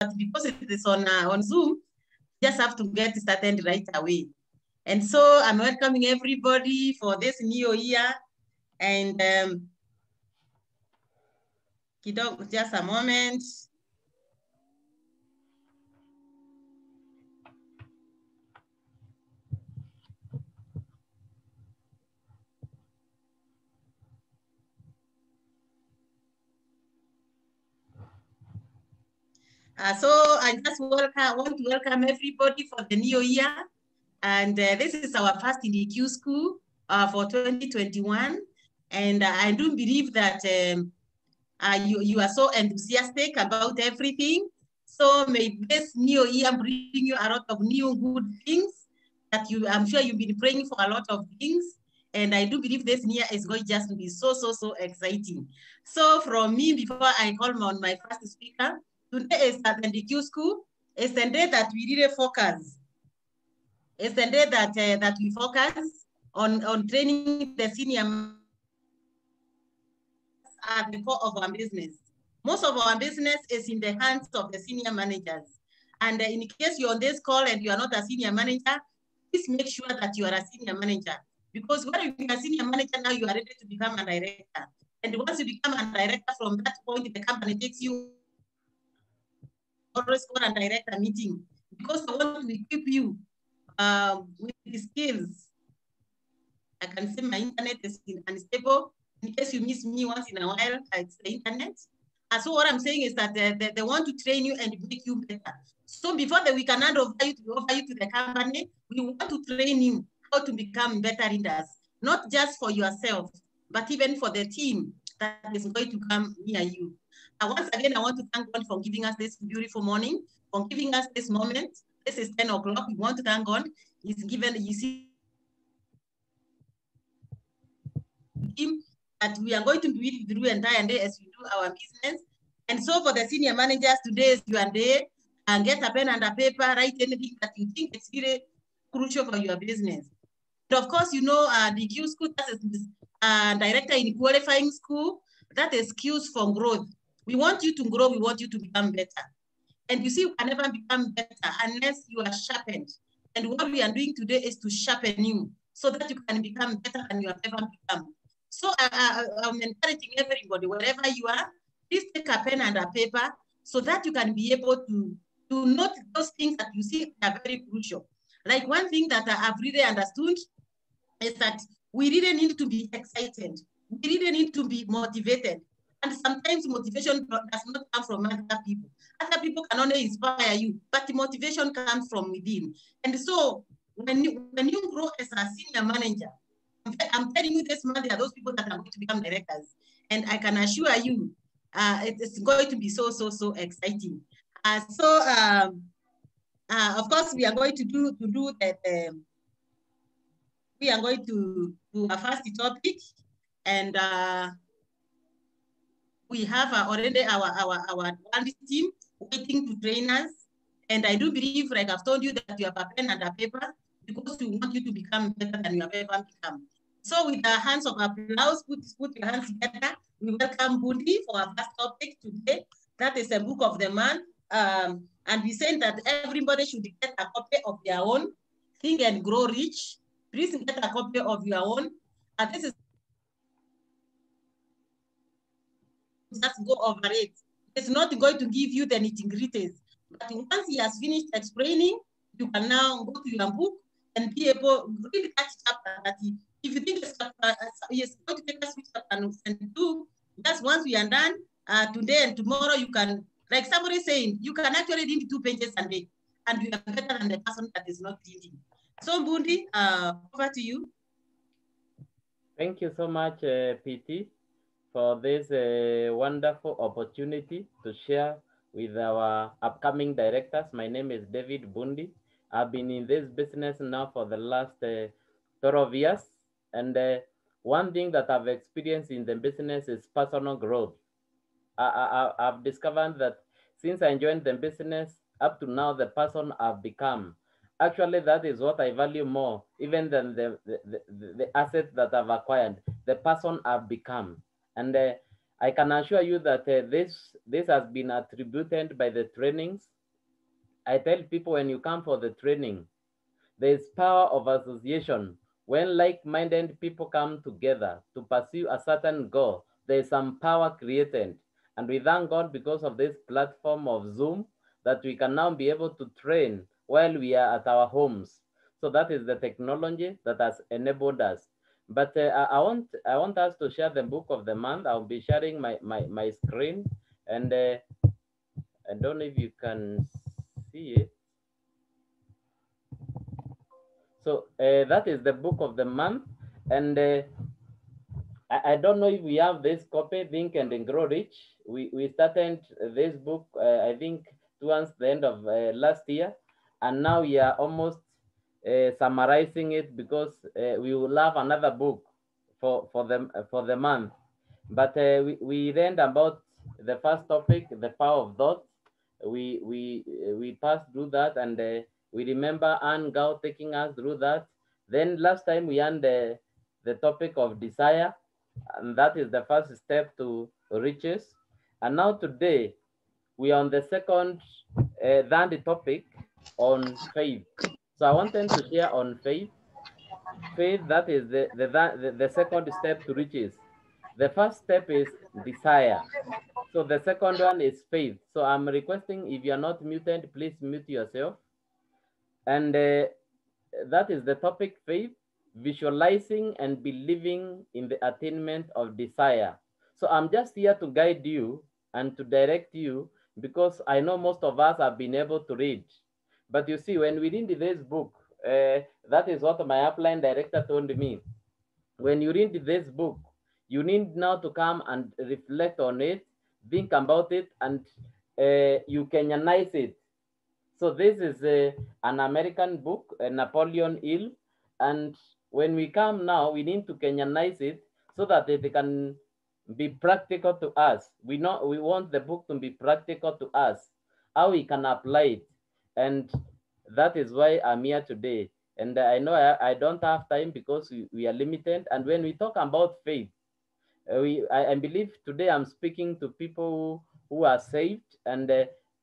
but because it is on Zoom, just have to get started right away. And so I'm welcoming everybody for this new year. And just a moment. So I just want to welcome everybody for the new year. And this is our first in the Q school for 2021. And I do believe that you are so enthusiastic about everything. So may this new year bring you a lot of new good things that I'm sure you've been praying for a lot of things. And I do believe this year is going just to be so exciting. So from me, before I call on my first speaker, today is at the Q school. It's the day that we really focus. It's the day that we focus on training the senior at the core of our business. Most of our business is in the hands of the senior managers. And in case you're on this call and you are not a senior manager, please make sure that you are a senior manager. Because when you are a senior manager, now you are ready to become a director. And once you become a director, from that point, the company takes you always call a director meeting because they want to equip you with the skills. I can say my internet is unstable. In case you miss me once in a while, it's the internet. So what I'm saying is that they want to train you and make you better. So before we can hand over you to the company, we want to train you how to become better leaders, not just for yourself, but even for the team that is going to come near you. Once again, I want to thank God for giving us this beautiful morning, for giving us this moment. This is 10 o'clock. We want to thank God. He's given, you see, that we are going to be through entire day as we do our business. And so for the senior managers, today is your day, and get a pen and a paper, write anything that you think is really crucial for your business. And of course, you know, the Q school, that is director in qualifying school, that is Q's for growth. We want you to grow, we want you to become better. And you see, you can never become better unless you are sharpened. And what we are doing today is to sharpen you so that you can become better than you have ever become. So I'm encouraging everybody, wherever you are, please take a pen and a paper so that you can be able to note those things that you see are very crucial. Like one thing that I've really understood is that we really need to be excited. We really need to be motivated. And sometimes motivation does not come from other people. Other people can only inspire you, but the motivation comes from within. And so when you grow as a senior manager, I'm telling you this month, there are those people that are going to become directors. And I can assure you, it's going to be so exciting. Of course, we are going to do that. We are going to do a first topic, and we have already our Bundy team waiting to train us. And I do believe, like I've told you, that you have a pen and a paper because we want you to become better than you have ever become. So with the hands of applause, put your hands together. We welcome Bundy for our first topic today. That is a book of the month. And we say that everybody should get a copy of their own. Think and Grow Rich. Please get a copy of your own. And this is just go over it. It's not going to give you the nitty-gritties. But once he has finished explaining, you can now go to your book and be able to read that chapter. That if you think it's going to take us and do, just once we are done, today and tomorrow, you can, like somebody saying, you can actually read 2 pages a day, and you are better than the person that is not reading. So, Bundy, over to you. Thank you so much, PT, for this wonderful opportunity to share with our upcoming directors. My name is David Bundy. I've been in this business now for the last 12 years. And one thing that I've experienced in the business is personal growth. I've discovered that since I joined the business, up to now, the person I've become. Actually, that is what I value more, even than the assets that I've acquired, the person I've become. And I can assure you that this has been attributed by the trainings. I tell people when you come for the training, there is power of association. When like-minded people come together to pursue a certain goal, there is some power created. And we thank God because of this platform of Zoom that we can now be able to train while we are at our homes. So that is the technology that has enabled us. But I want us to share the book of the month. I'll be sharing my screen, and I don't know if you can see it. So that is the book of the month, and I don't know if we have this copy, Think and Grow Rich. We started this book, I think, towards the end of last year, and now we are almost summarizing it because we will have another book for the month. But we learned about the first topic, the power of thought. We passed through that, and we remember Anne Gao taking us through that. Then last time we had the topic of desire, and that is the first step to riches. And now today we are on the second than the topic on faith. So I wanted to share on faith. Faith, that is the second step to riches. The first step is desire. So the second one is faith. So I'm requesting, if you're not muted, please mute yourself. And that is the topic, faith, visualizing and believing in the attainment of desire. So I'm just here to guide you and to direct you, because I know most of us have been able to read. But you see, when we read this book, that is what my upline director told me. When you read this book, you need now to come and reflect on it, think about it, and you Kenyanize it. So this is an American book, Napoleon Hill, and when we come now, we need to Kenyanize it so that it can be practical to us. We want the book to be practical to us, how we can apply it, and that is why I'm here today. And I know I don't have time because we are limited. And when we talk about faith, I believe today I'm speaking to people who are saved, and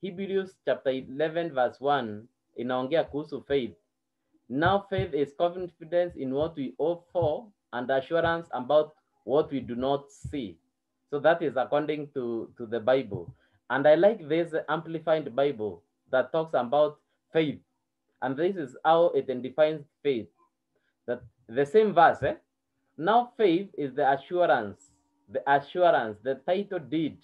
Hebrews chapter 11 verse 1 inaongea kuhusu faith. Now faith is confidence in what we hope for and assurance about what we do not see. So that is according to the Bible. And I like this amplified Bible that talks about faith. And this is how it defines faith. That the same verse, now faith is the assurance, the title deed,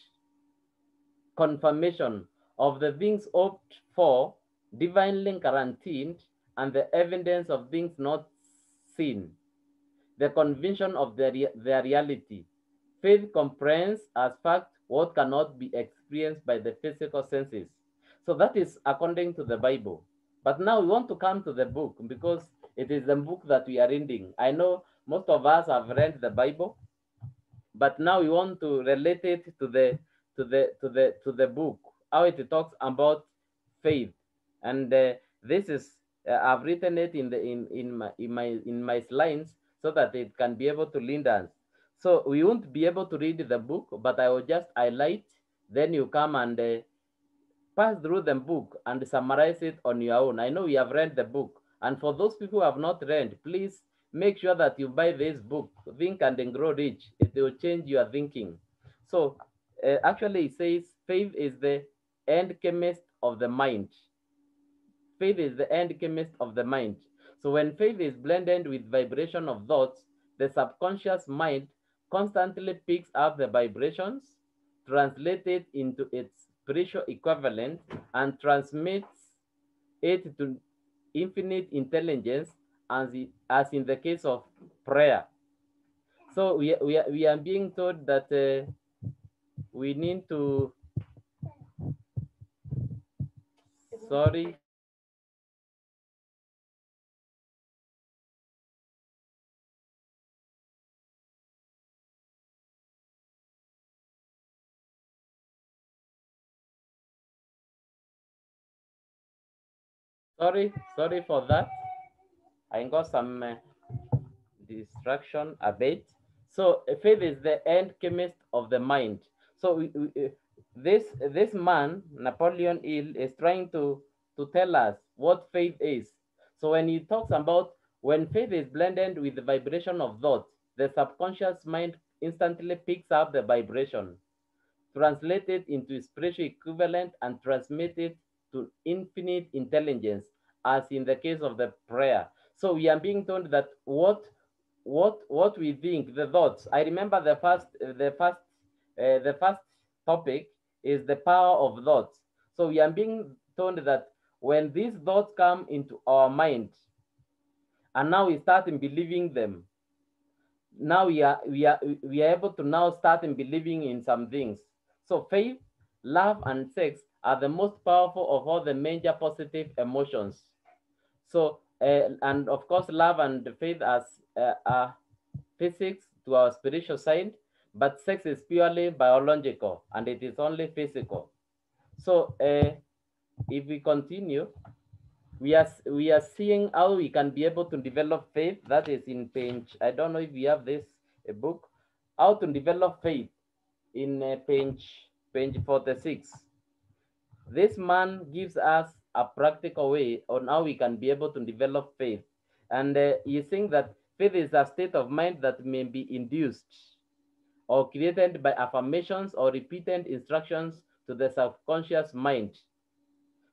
confirmation of the things hoped for, divinely guaranteed, and the evidence of things not seen, the conviction of their reality. Faith comprehends as fact what cannot be experienced by the physical senses. So that is according to the Bible. But now we want to come to the book because it is the book that we are reading. I know most of us have read the Bible, but now we want to relate it to the book, how it talks about faith. And this is I've written it in my lines so that it can be able to lead us. So we won't be able to read the book, but I will just highlight, then you come and pass through the book and summarize it on your own. I know we have read the book, and for those people who have not read, please make sure that you buy this book, Think and Grow Rich. It will change your thinking. So actually it says faith is the end chemist of the mind. Faith is the end chemist of the mind. So when faith is blended with vibration of thoughts, the subconscious mind constantly picks up the vibrations, translates it into its spiritual equivalent, and transmits it to infinite intelligence, as in the case of prayer. So we are being told that we need to, sorry, sorry for that. I got some distraction a bit. So faith is the end chemist of the mind. So this man, Napoleon Hill, is trying to tell us what faith is. So when he talks about when faith is blended with the vibration of thought, the subconscious mind instantly picks up the vibration, translate it into spiritual equivalent, and transmit it to infinite intelligence, as in the case of the prayer. So we are being told that what we think, the thoughts. I remember the first topic is the power of thoughts. So we are being told that when these thoughts come into our mind, and now we start in believing them, now we are able to now start in believing in some things. So faith, love, and sex are the most powerful of all the major positive emotions. So and of course, love and faith are physics to our spiritual side, but sex is purely biological and it is only physical. So if we continue, we are seeing how we can be able to develop faith. That is in page, I don't know if we have this a book, how to develop faith, in page 46. This man gives us a practical way on how we can be able to develop faith. And you think that faith is a state of mind that may be induced or created by affirmations or repeated instructions to the subconscious mind.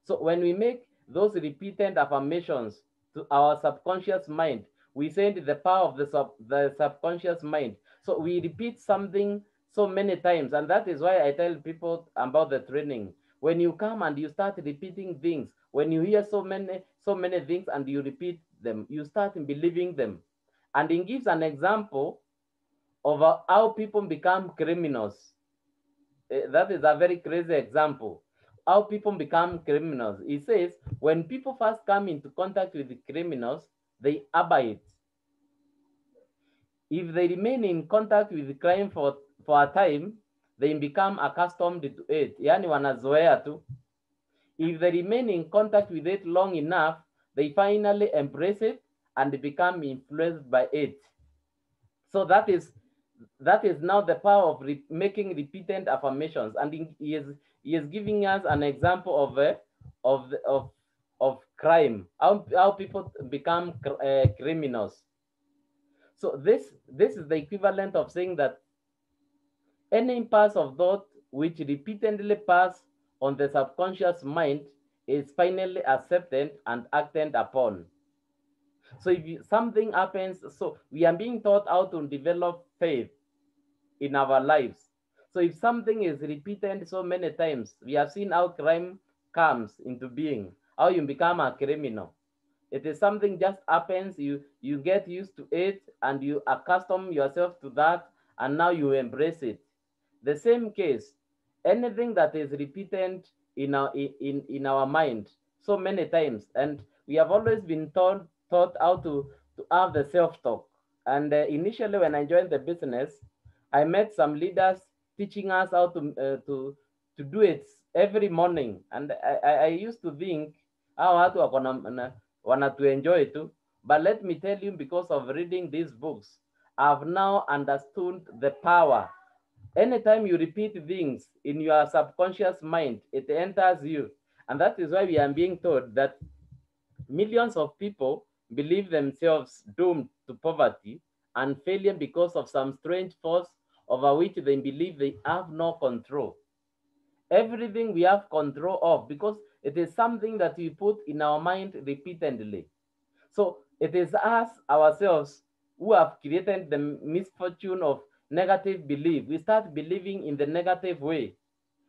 So when we make those repeated affirmations to our subconscious mind, we send the power of the subconscious mind. So we repeat something so many times, and that is why I tell people about the training. When you come and you start repeating things, when you hear so many things and you repeat them, you start believing them. And it gives an example of how people become criminals. That is a very crazy example. How people become criminals. It says when people first come into contact with the criminals, they abide. If they remain in contact with the crime for a time, they become accustomed to it. Yani wanazoea tu. If they remain in contact with it long enough, they finally embrace it and become influenced by it. So that is now the power of making repeated affirmations, and he is giving us an example of crime, how people become criminals. So this is the equivalent of saying that any impulse of thought which repeatedly pass on the subconscious mind is finally accepted and acted upon. So if something happens, so we are being taught how to develop faith in our lives. So if something is repeated so many times, we have seen how crime comes into being, how you become a criminal. It is something just happens, you get used to it and you accustom yourself to that, and now you embrace it. The same case, anything that is repeated in our mind so many times, and we have always been taught how to have the self-talk. And initially when I joined the business, I met some leaders teaching us how to do it every morning, and I used to think how watu wana to enjoy it too. But let me tell you, because of reading these books, I've now understood the power. Anytime you repeat things in your subconscious mind, it enters you. And that is why we are being told that millions of people believe themselves doomed to poverty and failure because of some strange force over which they believe they have no control. Everything we have control of, because it is something that we put in our mind repeatedly. So it is us ourselves who have created the misfortune of negative belief. We start believing in the negative way,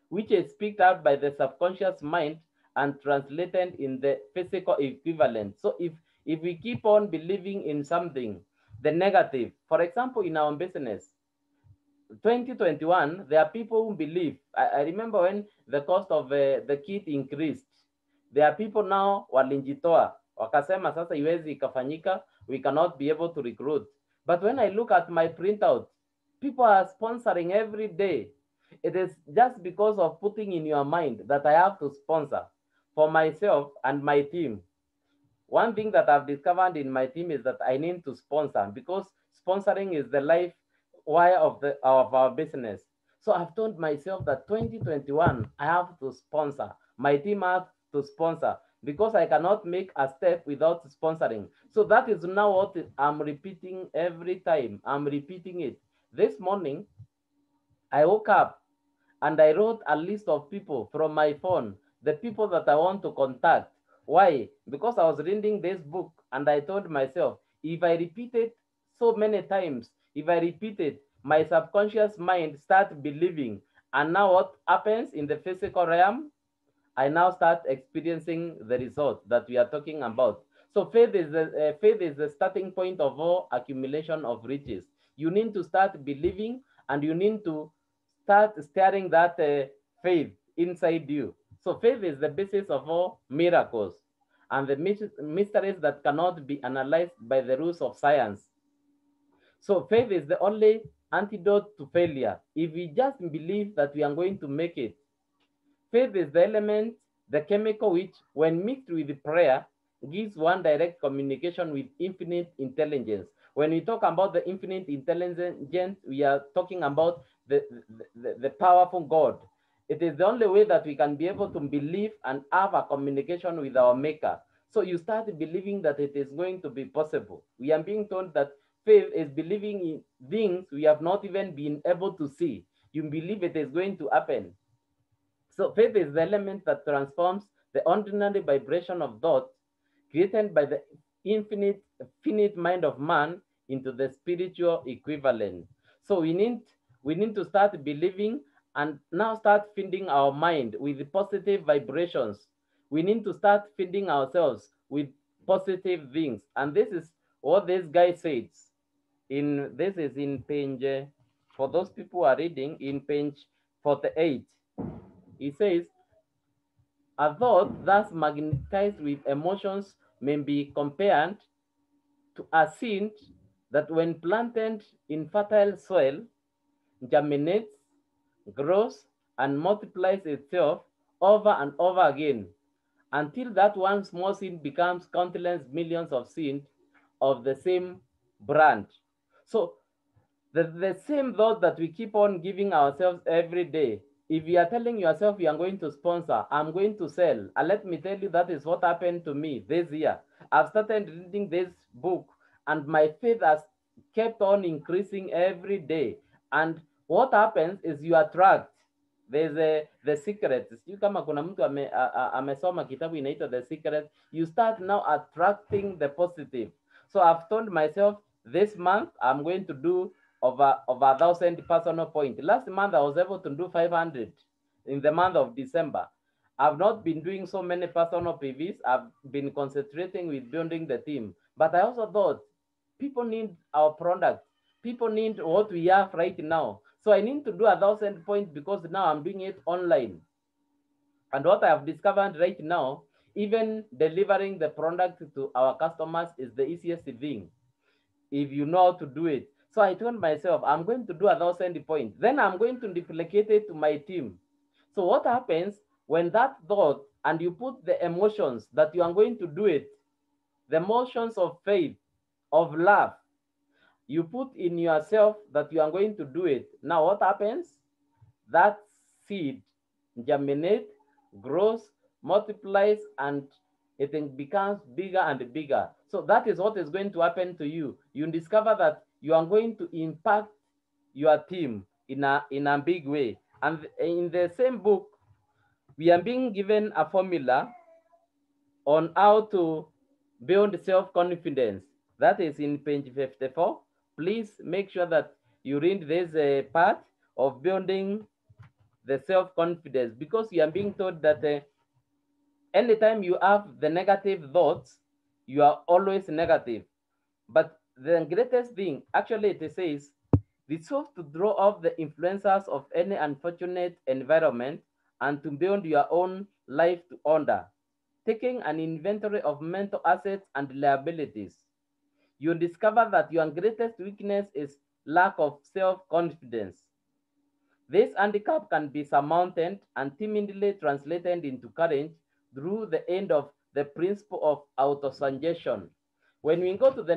which is picked up by the subconscious mind and translated in the physical equivalent. So if we keep on believing in something, the negative, for example, in our business, 2021, there are people who believe, I remember when the cost of the kit increased, there are people now walinjitoa, wakasema sasa iwezi ikafanyika, we cannot be able to recruit. But when I look at my printout, people are sponsoring every day. It is just because of putting in your mind that I have to sponsor for myself and my team. One thing that I've discovered in my team is that I need to sponsor, because sponsoring is the life wire of our business. So I've told myself that 2021, I have to sponsor. My team has to sponsor because I cannot make a step without sponsoring. So that is now what I'm repeating every time. I'm repeating it. This morning, I woke up and I wrote a list of people from my phone, the people that I want to contact. Why? Because I was reading this book and I told myself, if I repeat it so many times, if I repeat it, my subconscious mind starts believing. And now what happens in the physical realm? I now start experiencing the result that we are talking about. So faith is the starting point of all accumulation of riches. You need to start believing, and you need to start stirring that faith inside you. So faith is the basis of all miracles and the mysteries that cannot be analyzed by the rules of science. So faith is the only antidote to failure. If we just believe that we are going to make it, faith is the element, the chemical which, when mixed with prayer, gives one direct communication with infinite intelligence. When we talk about the infinite intelligence, we are talking about the powerful God. It is the only way that we can be able to believe and have a communication with our Maker. So you start believing that it is going to be possible. We are being told that faith is believing in things we have not even been able to see. You believe it is going to happen. So faith is the element that transforms the ordinary vibration of thought created by the finite mind of man into the spiritual equivalent. So we need to start believing and now start feeding our mind with positive vibrations. We need to start feeding ourselves with positive things. And this is what this guy says. This is in page, for those people who are reading, in page 48. He says, a thought thus magnetized with emotions may be compared to a seed that, when planted in fertile soil, germinates, grows, and multiplies itself over and over again until that one small seed becomes countless millions of seeds of the same branch. So the same thought that we keep on giving ourselves every day. If you are telling yourself you are going to sponsor, I'm going to sell, and let me tell you, that is what happened to me this year. I've started reading this book, and my faith has kept on increasing every day. And what happens is you attract. There's the secret. Sijui kama kuna mtu amesoma kitabu inaitwa The Secret. You start now attracting the positive. So I've told myself this month I'm going to do over 1,000 personal points. Last month I was able to do 500 in the month of December. I've not been doing so many personal PVs. I've been concentrating with building the team. But I also thought people need our product. People need what we have right now. So I need to do 1,000 points because now I'm doing it online. And what I have discovered right now, even delivering the product to our customers is the easiest thing if you know how to do it. So I told myself, I'm going to do 1,000 points. Then I'm going to duplicate it to my team. So what happens when that thought, and you put the emotions that you are going to do it, the emotions of faith, of love, you put in yourself that you are going to do it. Now what happens? That seed germinates, grows, multiplies, and it becomes bigger and bigger. So that is what is going to happen to you. You discover that you are going to impact your team in a big way. And in the same book, we are being given a formula on how to build self-confidence. That is in page 54. Please make sure that you read this part of building the self-confidence, because you are being told that anytime you have the negative thoughts, you are always negative. But the greatest thing, actually it says, resolve to draw off the influences of any unfortunate environment and to build your own life to order, taking an inventory of mental assets and liabilities. You discover that your greatest weakness is lack of self-confidence. This handicap can be surmounted and timidly translated into courage through the end of the principle of autosuggestion. When we go to the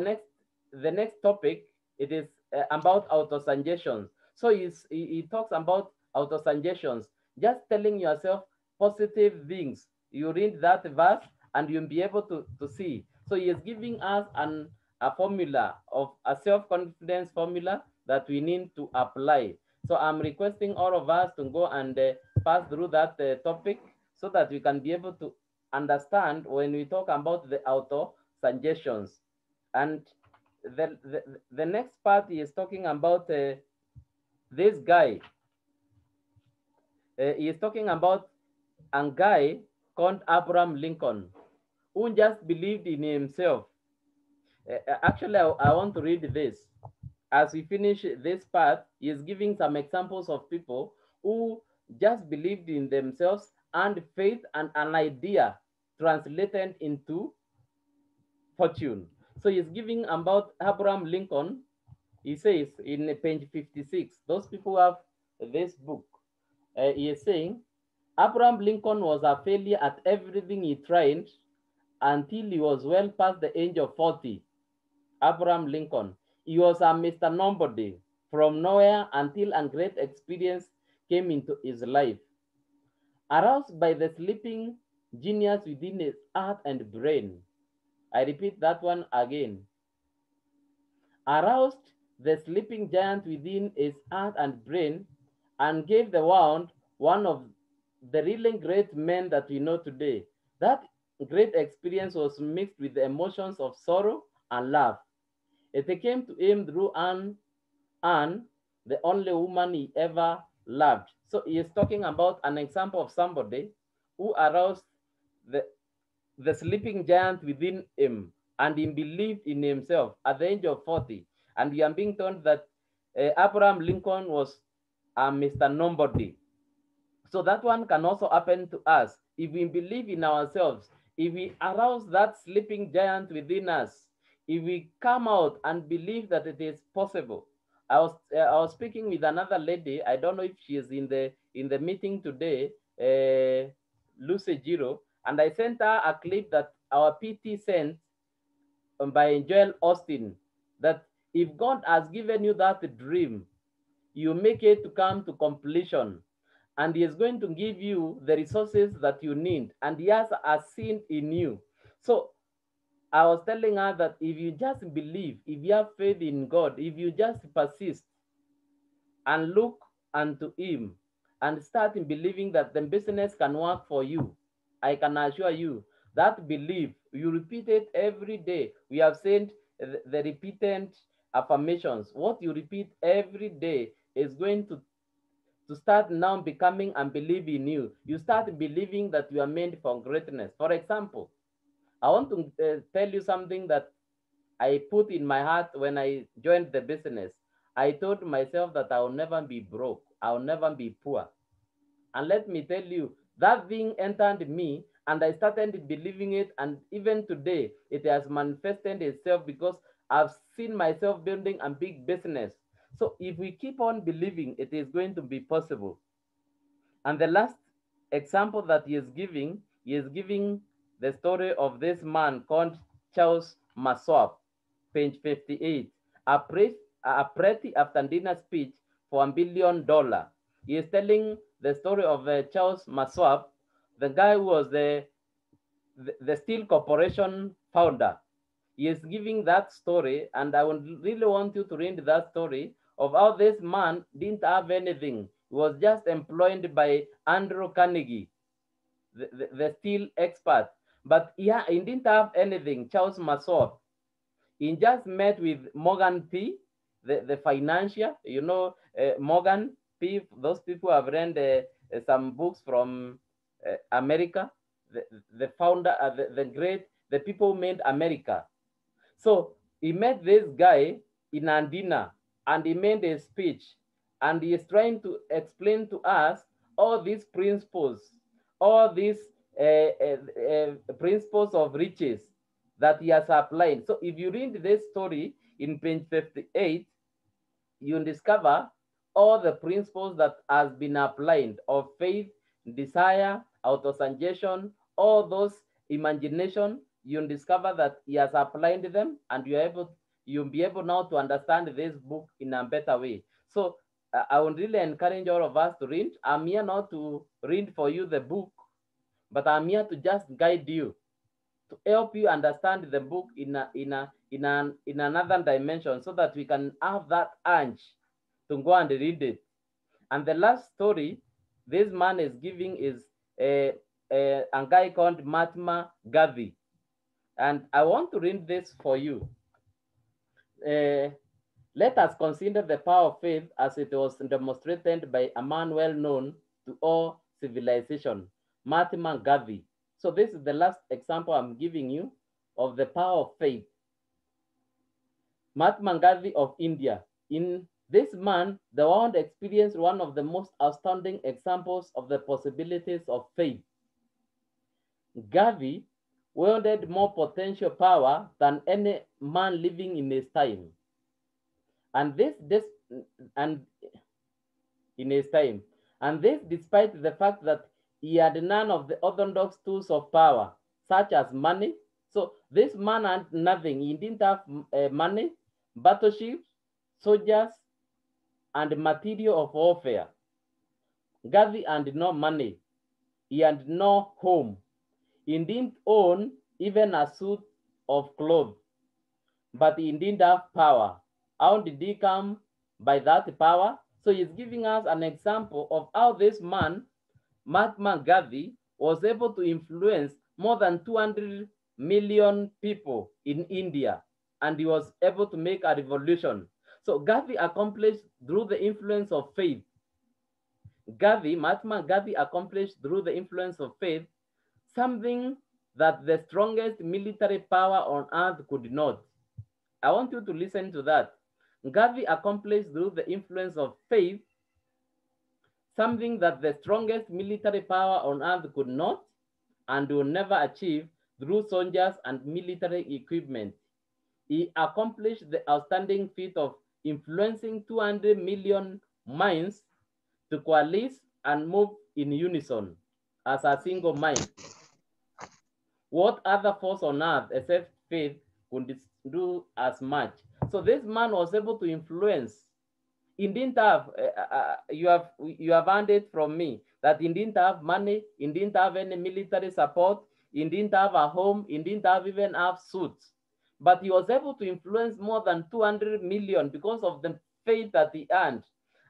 next topic, it is about autosuggestions. So he talks about autosuggestions, just telling yourself positive things. You read that verse and you'll be able to see. So he is giving us a formula of a self-confidence formula that we need to apply. So I'm requesting all of us to go and pass through that topic so that we can be able to understand when we talk about the auto-suggestions. And the next part is talking about this guy. He is talking about a guy called Abraham Lincoln, who just believed in himself. Actually, I want to read this. As we finish this part, he is giving some examples of people who just believed in themselves and faith and an idea translated into fortune. So he's giving about Abraham Lincoln. He says in page 56, those people who have this book, he is saying, Abraham Lincoln was a failure at everything he tried until he was well past the age of 40. Abraham Lincoln. He was a Mr. Nobody from nowhere until a great experience came into his life. Aroused by the sleeping genius within his heart and brain. I repeat that one again. Aroused the sleeping giant within his heart and brain and gave the world one of the really great men that we know today. That great experience was mixed with the emotions of sorrow and love. It came to him through Anne, the only woman he ever loved. So he is talking about an example of somebody who aroused the sleeping giant within him and he believed in himself at the age of 40. And we are being told that Abraham Lincoln was Mr. Nobody. So that one can also happen to us. If we believe in ourselves, if we arouse that sleeping giant within us, if we come out and believe that it is possible. I was speaking with another lady. I don't know if she is in the meeting today, Lucy Giro, and I sent her a clip that our PT sent by Joel Austin, that if God has given you that dream, you make it to come to completion, and he is going to give you the resources that you need, and he has a seed in you. So I was telling her that if you just believe, if you have faith in God, if you just persist and look unto him and start in believing that the business can work for you, I can assure you that belief, you repeat it every day. We have said the repeated affirmations. What you repeat every day is going to start now becoming and believe in you. You start believing that you are meant for greatness. For example, I want to tell you something that I put in my heart when I joined the business. I told myself that I will never be broke. I will never be poor. And let me tell you, that thing entered me and I started believing it. And even today, it has manifested itself because I've seen myself building a big business. So if we keep on believing, it is going to be possible. And the last example that he is giving the story of this man called Charles Maswap, page 58, a pretty after dinner speech for $1 billion. He is telling the story of Charles Maswap, the guy who was the Steel Corporation founder. He is giving that story, and I would really want you to read that story of how this man didn't have anything. He was just employed by Andrew Carnegie, the steel expert. But he didn't have anything, Charles Maswap. He just met with Morgan P., the financier. You know, Morgan P., those people have read some books from America, the founder, the people who made America. So he met this guy in a dinner and he made a speech and he is trying to explain to us all these principles, all these principles of riches that he has applied. So if you read this story in page 58, you discover all the principles that has been applied of faith, desire, autosuggestion, all those imagination. You discover that he has applied them and you are able you'll be able now to understand this book in a better way. So I would really encourage all of us to read. I'm here not to read for you the book, but I'm here to just guide you, to help you understand the book in another dimension, so that we can have that urge to go and read it. And the last story this man is giving is a guy called Mahatma Gandhi. And I want to read this for you. Let us consider the power of faith as it was demonstrated by a man well known to all civilization, Mahatma Gandhi. So this is the last example I'm giving you of the power of faith. Mahatma Gandhi of India. In this man, the world experienced one of the most astounding examples of the possibilities of faith. Gandhi wielded more potential power than any man living in his time. And this despite the fact that he had none of the orthodox tools of power, such as money. So this man had nothing. He didn't have money, battleships, soldiers, and material of warfare. Gandhi had no money. He had no home. He didn't own even a suit of clothes, but he didn't have power. How did he come by that power? So he's giving us an example of how this man, Mahatma Gandhi, was able to influence more than 200 million people in India, and he was able to make a revolution. So Gandhi accomplished through the influence of faith. Mahatma Gandhi accomplished through the influence of faith something that the strongest military power on earth could not. I want you to listen to that. Gandhi accomplished through the influence of faith something that the strongest military power on earth could not and will never achieve through soldiers and military equipment. He accomplished the outstanding feat of influencing 200 million minds to coalesce and move in unison as a single mind. What other force on earth except faith could do as much? So this man was able to influence. He didn't have, you have earned it from me, that he didn't have money, he didn't have any military support, he didn't have a home, he didn't even have suits. But he was able to influence more than 200 million because of the faith that he earned.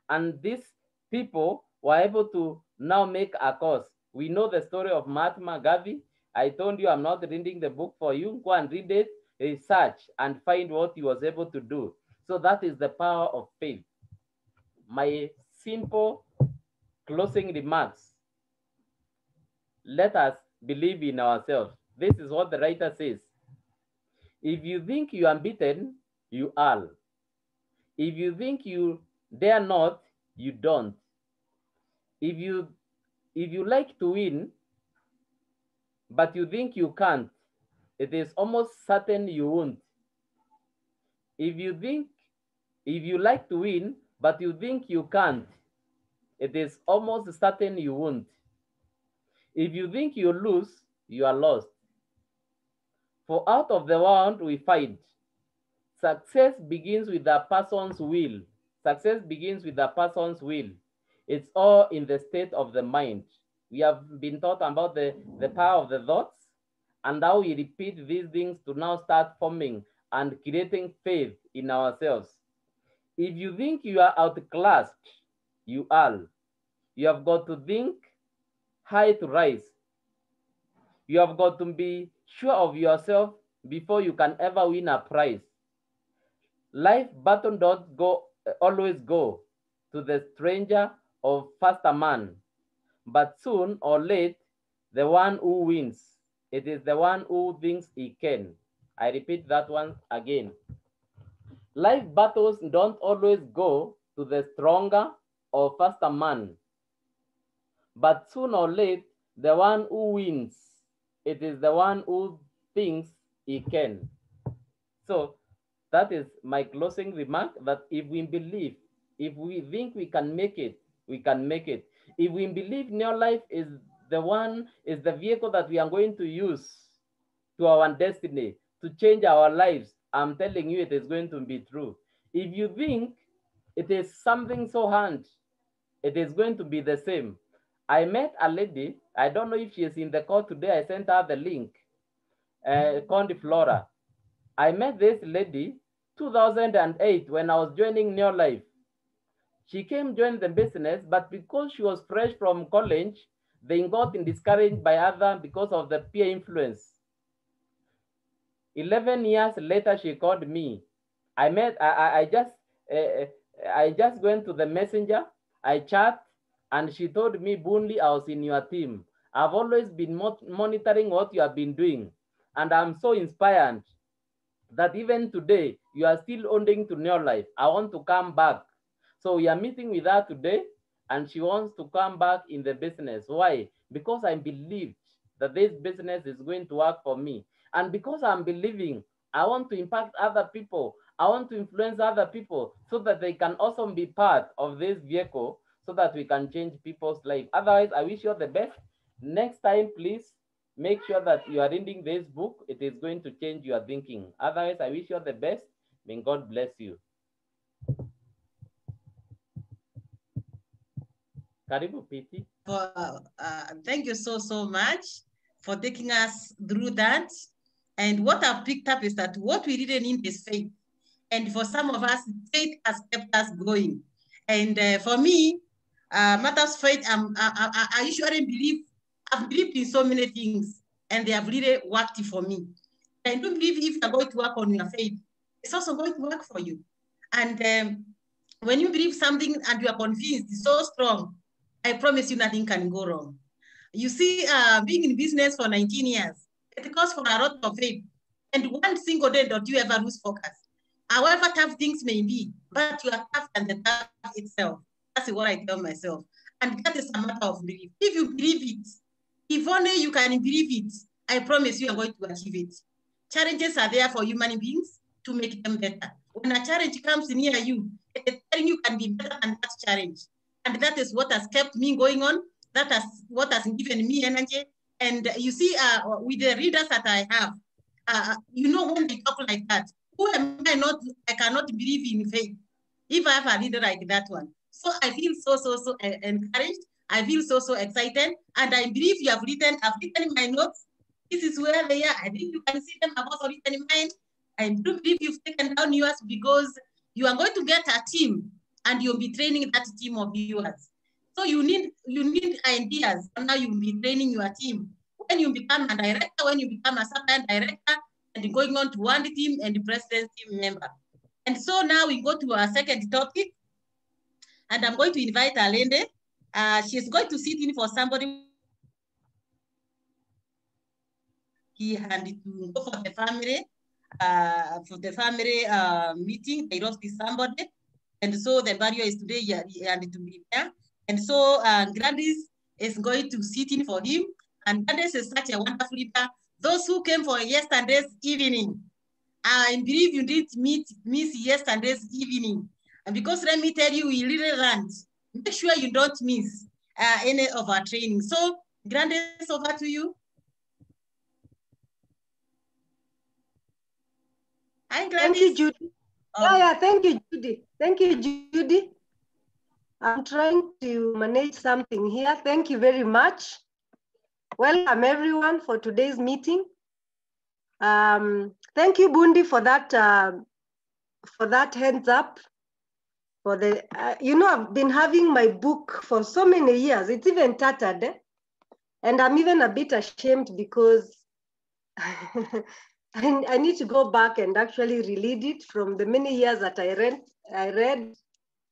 And these people were able to now make a cause. We know the story of Mahatma Gandhi. I told you I'm not reading the book for you. Go and read it, research, and find what he was able to do. So that is the power of faith. My simple closing remarks. Let us believe in ourselves. This is what the writer says. If you think you are beaten, you are. If you think you dare not, you don't. If you like to win, but you think you can't, it is almost certain you won't. If you like to win, but you think you can't, it is almost certain you won't. If you think you lose, you are lost. For out of the world we fight. Success begins with a person's will. Success begins with a person's will. It's all in the state of the mind. We have been taught about the power of the thoughts and how we repeat these things to now start forming and creating faith in ourselves. If you think you are outclassed, you are. You have got to think high to rise. You have got to be sure of yourself before you can ever win a prize. Life battle don't always go to the stranger or faster man, but soon or late, the one who wins, it is the one who thinks he can. I repeat that one again. Life battles don't always go to the stronger or faster man, but soon or late, the one who wins, it is the one who thinks he can. So that is my closing remark, that if we believe, if we think we can make it, we can make it. If we believe Neolife is the vehicle that we are going to use to our destiny, to change our lives I'm telling you, it is going to be true. If you think it is something so hard, it is going to be the same. I met a lady, I don't know if she is in the call today, I sent her the link, Condi Flora. I met this lady 2008 when I was joining Neolife. She came join the business, but because she was fresh from college, they got discouraged by others because of the peer influence. 11 years later, she called me. I just went to the messenger, I chat, and she told me, Bundy, I was in your team. I've always been monitoring what you have been doing, and I'm so inspired that even today, you are still owning to Neolife. I want to come back. So we are meeting with her today, and she wants to come back in the business. Why? Because I believed that this business is going to work for me. And because I'm believing, I want to impact other people. I want to influence other people so that they can also be part of this vehicle so that we can change people's life. Otherwise, I wish you all the best. Next time, please make sure that you are reading this book. It is going to change your thinking. Otherwise, I wish you all the best. May God bless you. Karibu PT. Thank you so much for taking us through that. And what I've picked up is that what we really need is faith. And for some of us, faith has kept us going. And for me, matters faith, I usually believe, I've believed in so many things, and they have really worked for me. I do believe if you're going to work on your faith, it's also going to work for you. And when you believe something and you are convinced, it's so strong, I promise you nothing can go wrong. You see, being in business for 19 years, it calls for a lot of faith. And one single day don't you ever lose focus. However tough things may be, but you are tough and the tough itself. That's what I tell myself. And that is a matter of belief. If you believe it, if only you can believe it, I promise you are going to achieve it. Challenges are there for human beings to make them better. When a challenge comes near you, it's telling you can be better than that challenge. And that is what has kept me going on. That is what has given me energy. And you see, with the readers that I have, you know, when they talk like that, who am I not? I cannot believe in faith if I have a leader like that one. So I feel so encouraged. I feel so excited. And I believe you have written, I've written in my notes. This is where they are. I think you can see them. I've also written in mine. I do believe you've taken down yours because you are going to get a team and you'll be training that team of viewers. So you need ideas on how you'll be training your team. When you become a director, when you become a supplement director, and going on to one team and the president team member. And so now we go to our second topic, and I'm going to invite Alende. She's going to sit in for somebody and to go for the family meeting. They lost somebody. And so the barrier is today and to be there. And so Gladys is going to sit in for him. And Gladys is such a wonderful leader. Those who came for yesterday's evening, I believe you did miss yesterday's evening. And because let me tell you, we really learned. Make sure you don't miss any of our training. So Gladys, over to you. Hi, Gladys. Thank you, Judy. Thank you, Judy. Thank you, Judy. I'm trying to manage something here. Thank you very much. Welcome everyone for today's meeting. Thank you, Bundy, for that hands up. For the, I've been having my book for so many years. It's even tattered, and I'm even a bit ashamed because I need to go back and actually reread it from the many years that I read.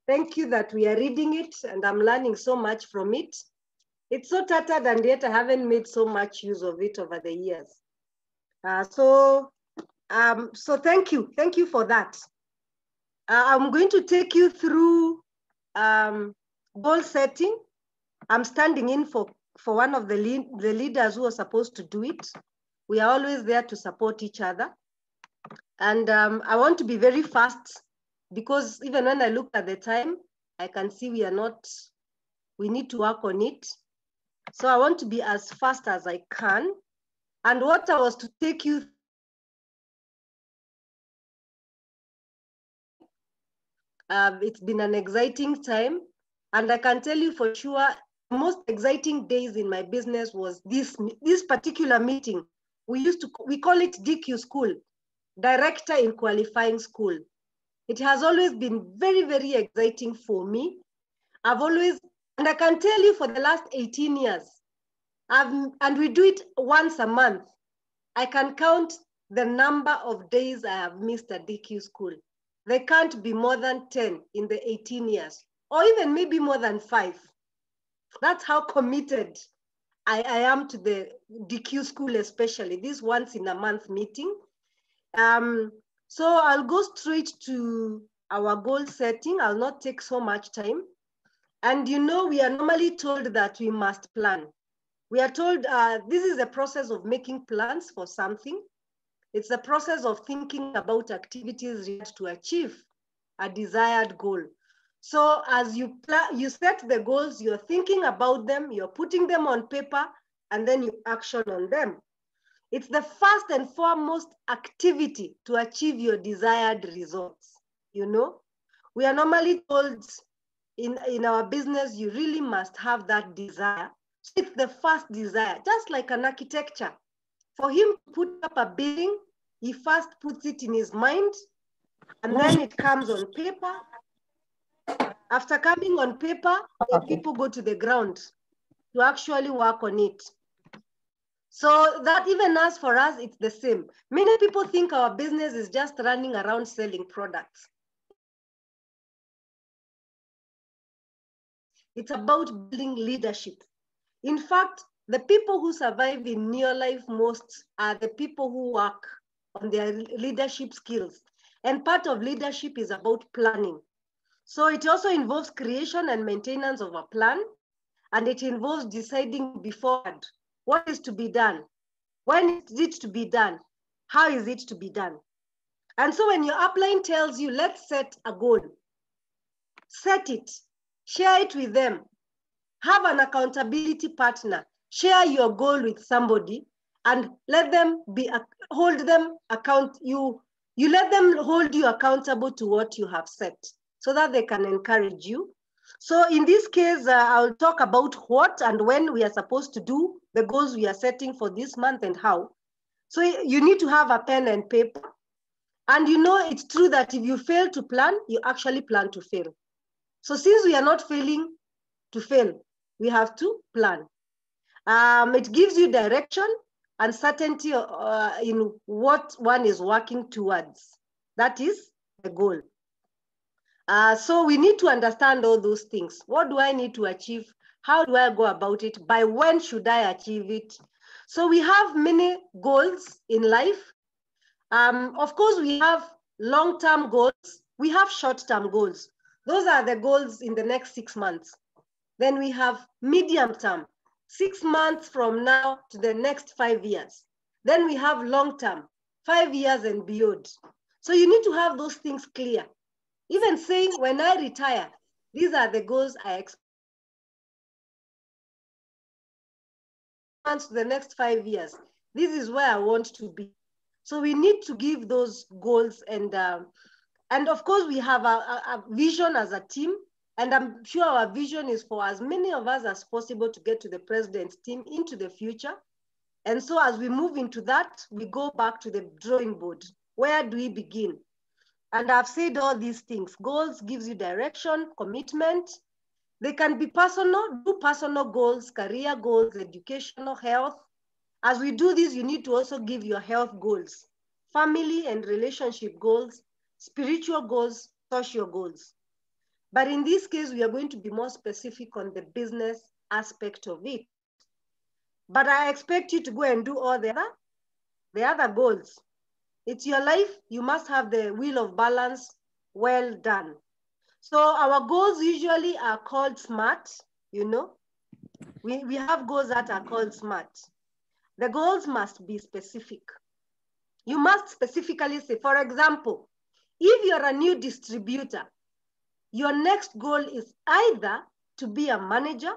Thank you that we are reading it, and I'm learning so much from it. It's so tattered, and yet I haven't made so much use of it over the years. So thank you for that. I'm going to take you through goal setting. I'm standing in for one of the leaders who are supposed to do it. We are always there to support each other. And I want to be very fast because even when I look at the time, I can see we need to work on it. So I want to be as fast as I can. And what I was to take you It's been an exciting time. And I can tell you for sure, the most exciting days in my business was this particular meeting. We call it DQ School, Director in Qualifying School. It has always been very, very exciting for me. I've always, and I can tell you for the last 18 years, and we do it once a month. I can count the number of days I have missed at DQ School. They can't be more than 10 in the 18 years, or even maybe more than 5. That's how committed I am to the DQ School, especially this once in a month meeting. So I'll go straight to our goal setting. I'll not take so much time. And you know, we are normally told that we must plan. We are told this is a process of making plans for something. It's a process of thinking about activities to achieve a desired goal. So as you set the goals, you're thinking about them, you're putting them on paper, and then you action on them. It's the first and foremost activity to achieve your desired results. You know, we are normally told in our business, you really must have that desire. So it's the first desire, just like an architecture. For him to put up a building, he first puts it in his mind, and then it comes on paper. After coming on paper, the people go to the ground to actually work on it. So that even as for us, it's the same. Many people think our business is just running around selling products. It's about building leadership. In fact, the people who survive in Neolife most are the people who work on their leadership skills. And part of leadership is about planning. So it also involves creation and maintenance of a plan. And it involves deciding beforehand what is to be done, when is it to be done, how is it to be done. And so when your upline tells you, let's set a goal, set it, share it with them, have an accountability partner, share your goal with somebody, and let them hold them account. You let them hold you accountable to what you have set, so that they can encourage you. So in this case, I'll talk about what and when we are supposed to do the goals we are setting for this month and how. So you need to have a pen and paper. And you know, it's true that if you fail to plan, you actually plan to fail. So since we are not failing to fail, we have to plan. It gives you direction and certainty in what one is working towards. That is the goal. So we need to understand all those things. What do I need to achieve? How do I go about it? By when should I achieve it? So we have many goals in life. Of course, we have long-term goals. We have short-term goals. Those are the goals in the next 6 months. Then we have medium-term, 6 months from now to the next 5 years. Then we have long-term, 5 years and beyond. So you need to have those things clear. Even saying, when I retire, these are the goals I expect to the next 5 years. This is where I want to be. So we need to give those goals, and of course we have a vision as a team, and I'm sure our vision is for as many of us as possible to get to the president's team into the future. And so as we move into that, we go back to the drawing board. Where do we begin? And I've said all these things. Goals gives you direction, commitment. They can be personal, do personal goals, career goals, educational, health. As we do this, you need to also give your health goals, family and relationship goals, spiritual goals, social goals. But in this case, we are going to be more specific on the business aspect of it. But I expect you to go and do all the other goals. It's your life. You must have the wheel of balance well done. So our goals usually are called SMART, you know. We have goals that are called SMART. The goals must be specific. You must specifically say, for example, if you're a new distributor, your next goal is either to be a manager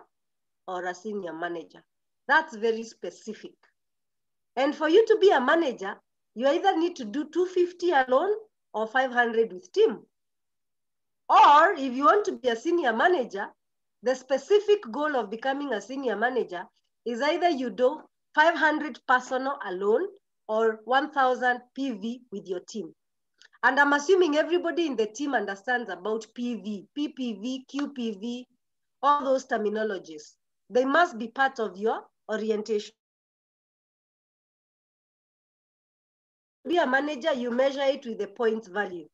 or a senior manager. That's very specific. And for you to be a manager, you either need to do 250 alone or 500 with team. Or if you want to be a senior manager, the specific goal of becoming a senior manager is either you do 500 personal alone or 1,000 PV with your team. And I'm assuming everybody in the team understands about PV, PPV, QPV, all those terminologies. They must be part of your orientation. To be a manager, you measure it with the points value.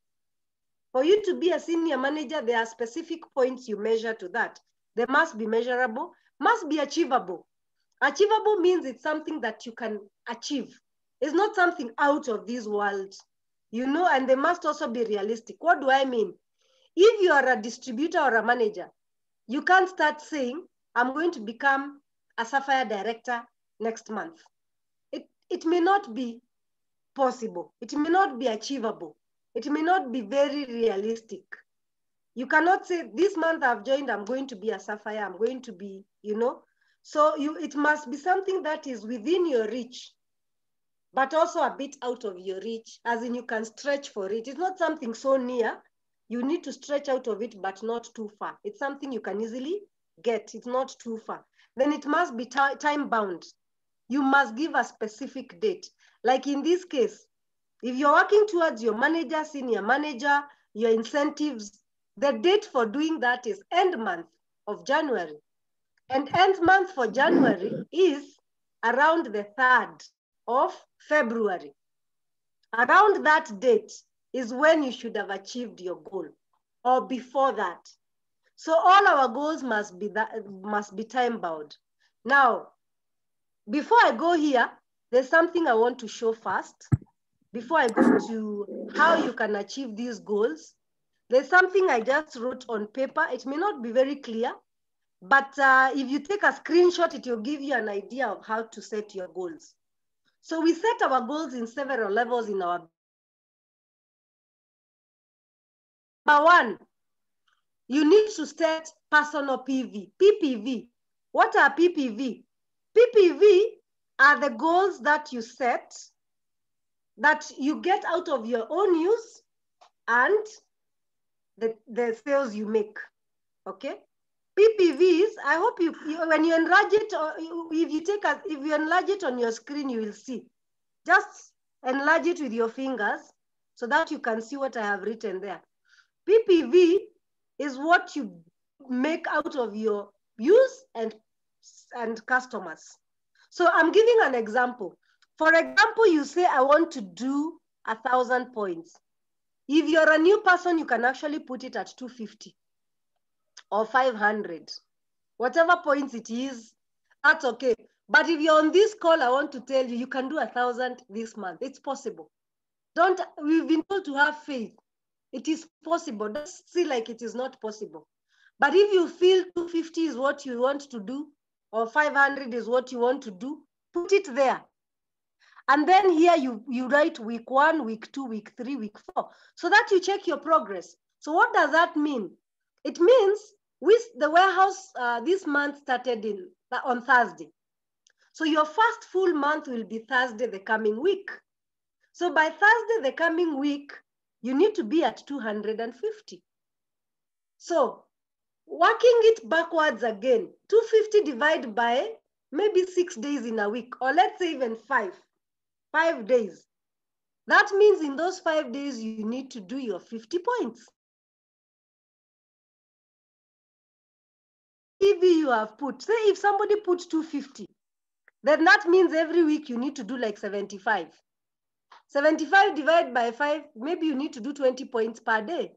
For you to be a senior manager, there are specific points you measure to that. They must be measurable, must be achievable. Achievable means it's something that you can achieve. It's not something out of this world, you know, and they must also be realistic. What do I mean? If you are a distributor or a manager, you can't start saying, I'm going to become a Sapphire director next month. It may not be possible. It may not be achievable. It may not be very realistic. You cannot say, this month I've joined, I'm going to be a Sapphire, I'm going to be, you know. So it must be something that is within your reach, but also a bit out of your reach, as in you can stretch for it. It's not something so near, you need to stretch out of it, but not too far. It's something you can easily get, it's not too far. Then it must be time bound. You must give a specific date. Like in this case, if you're working towards your manager, senior manager, your incentives, the date for doing that is end month of January. And end month for January is around the 3rd of February. Around that date is when you should have achieved your goal, or before that. So all our goals must be time bound. Now, before I go here, there's something I want to show first. Before I go to how you can achieve these goals, there's something I just wrote on paper. It may not be very clear, but if you take a screenshot, it will give you an idea of how to set your goals. So we set our goals in several levels in our. Number one, you need to set personal PV, PPV. What are PPV? PPV are the goals that you set that you get out of your own use and the sales you make, okay? PPVs, I hope you when you enlarge it, or if you enlarge it on your screen, you will see. Just enlarge it with your fingers so that you can see what I have written there. PPV is what you make out of your use and customers. So I'm giving an example. For example, you say, I want to do 1,000 points. If you're a new person, you can actually put it at 250 or 500. Whatever points it is, that's okay. But if you're on this call, I want to tell you, you can do 1,000 this month. It's possible. We've been told to have faith. It is possible. Don't see like it is not possible. But if you feel 250 is what you want to do, or 500 is what you want to do, put it there. And then here you write week 1, week 2, week 3, week 4, so that you check your progress. So what does that mean? It means the warehouse this month started on Thursday. So your first full month will be Thursday the coming week. So by Thursday the coming week, you need to be at 250. So working it backwards again, 250 divided by maybe 6 days in a week, or let's say even 5 days. That means in those 5 days, you need to do your 50 points. If you have put, say if somebody put 250, then that means every week you need to do like 75. 75 divided by 5, maybe you need to do 20 points per day.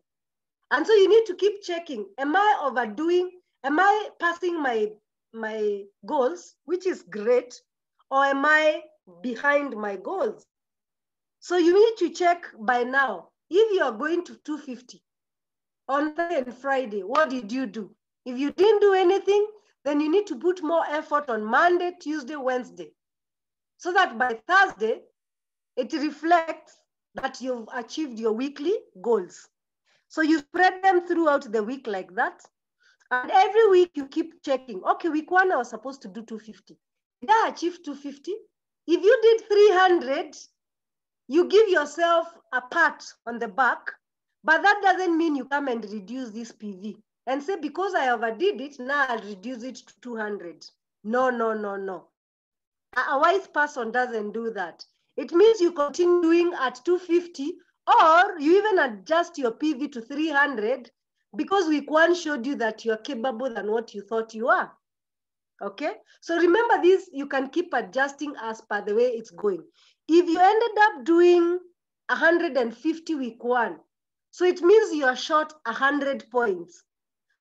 And so you need to keep checking, am I overdoing? Am I passing my goals, which is great, or am I behind my goals? So you need to check by now, if you are going to 250 on Thursday and Friday, what did you do? If you didn't do anything, then you need to put more effort on Monday, Tuesday, Wednesday, so that by Thursday, it reflects that you've achieved your weekly goals. So you spread them throughout the week like that. And every week you keep checking. Okay, week 1, I was supposed to do 250. Did I achieve 250? If you did 300, you give yourself a pat on the back But that doesn't mean you come and reduce this PV and say, because I overdid it, now I'll reduce it to 200. No, no, no, no. A wise person doesn't do that. It means you continue doing at 250, or you even adjust your PV to 300, because week one showed you that you're capable than what you thought you are. Okay, so remember this, you can keep adjusting as per the way it's going. If you ended up doing 150 week one, so it means you are short 100 points.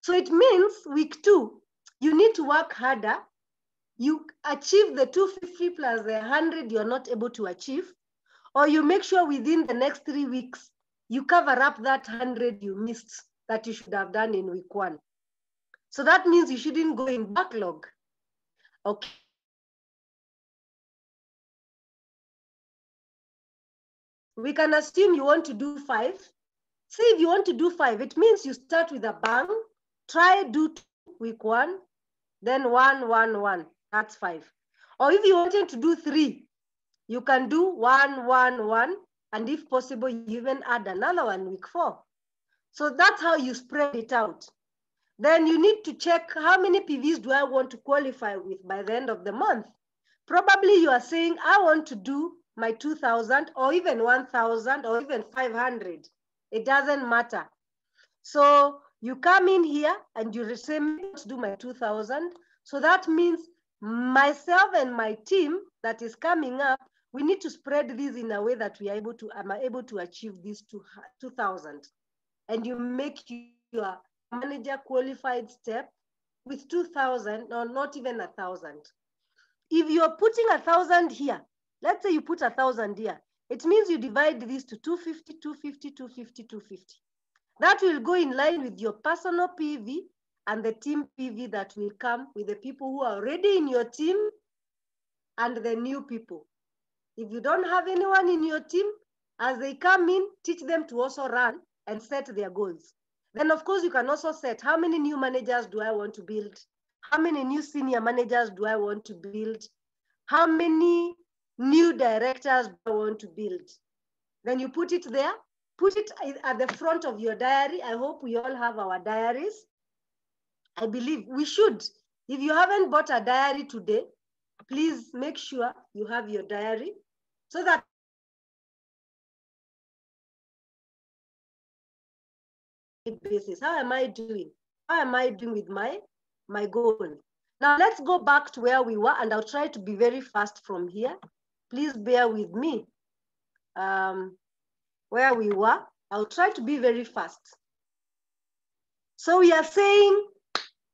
So it means week two, you need to work harder. You achieve the 250 plus the 100 you're not able to achieve, or you make sure within the next 3 weeks, you cover up that 100 you missed that you should have done in week one. So that means you shouldn't go in backlog. Okay. We can assume you want to do 5. Say if you want to do 5, it means you start with a bang, try do 2 week 1, then 1, 1, 1, that's 5. Or if you wanted to do 3, you can do 1, 1, 1, and if possible, you even add another one week 4. So that's how you spread it out. Then you need to check how many PVs do I want to qualify with by the end of the month. Probably you are saying, I want to do my 2,000 or even 1,000 or even 500. It doesn't matter. So you come in here and you say, let's do my 2,000. So that means myself and my team that is coming up, we need to spread this in a way that we are able to, am able to achieve this 2,000. And you make your manager qualified step with 2,000 or not even 1,000. If you're putting 1,000 here, let's say you put 1,000 here, it means you divide this to 250, 250, 250, 250. That will go in line with your personal PV and the team PV that will come with the people who are already in your team and the new people. If you don't have anyone in your team, as they come in, teach them to also run and set their goals. Then of course you can also set, how many new managers do I want to build? How many new senior managers do I want to build? How many new directors do I want to build? Then you put it there, put it at the front of your diary. I hope we all have our diaries. I believe we should. If you haven't bought a diary today, please make sure you have your diary so that basis. How am I doing? How am I doing with my goal? Now let's go back to where we were, and I'll try to be very fast from here. Please bear with me. Where we were, I'll try to be very fast. So we are saying,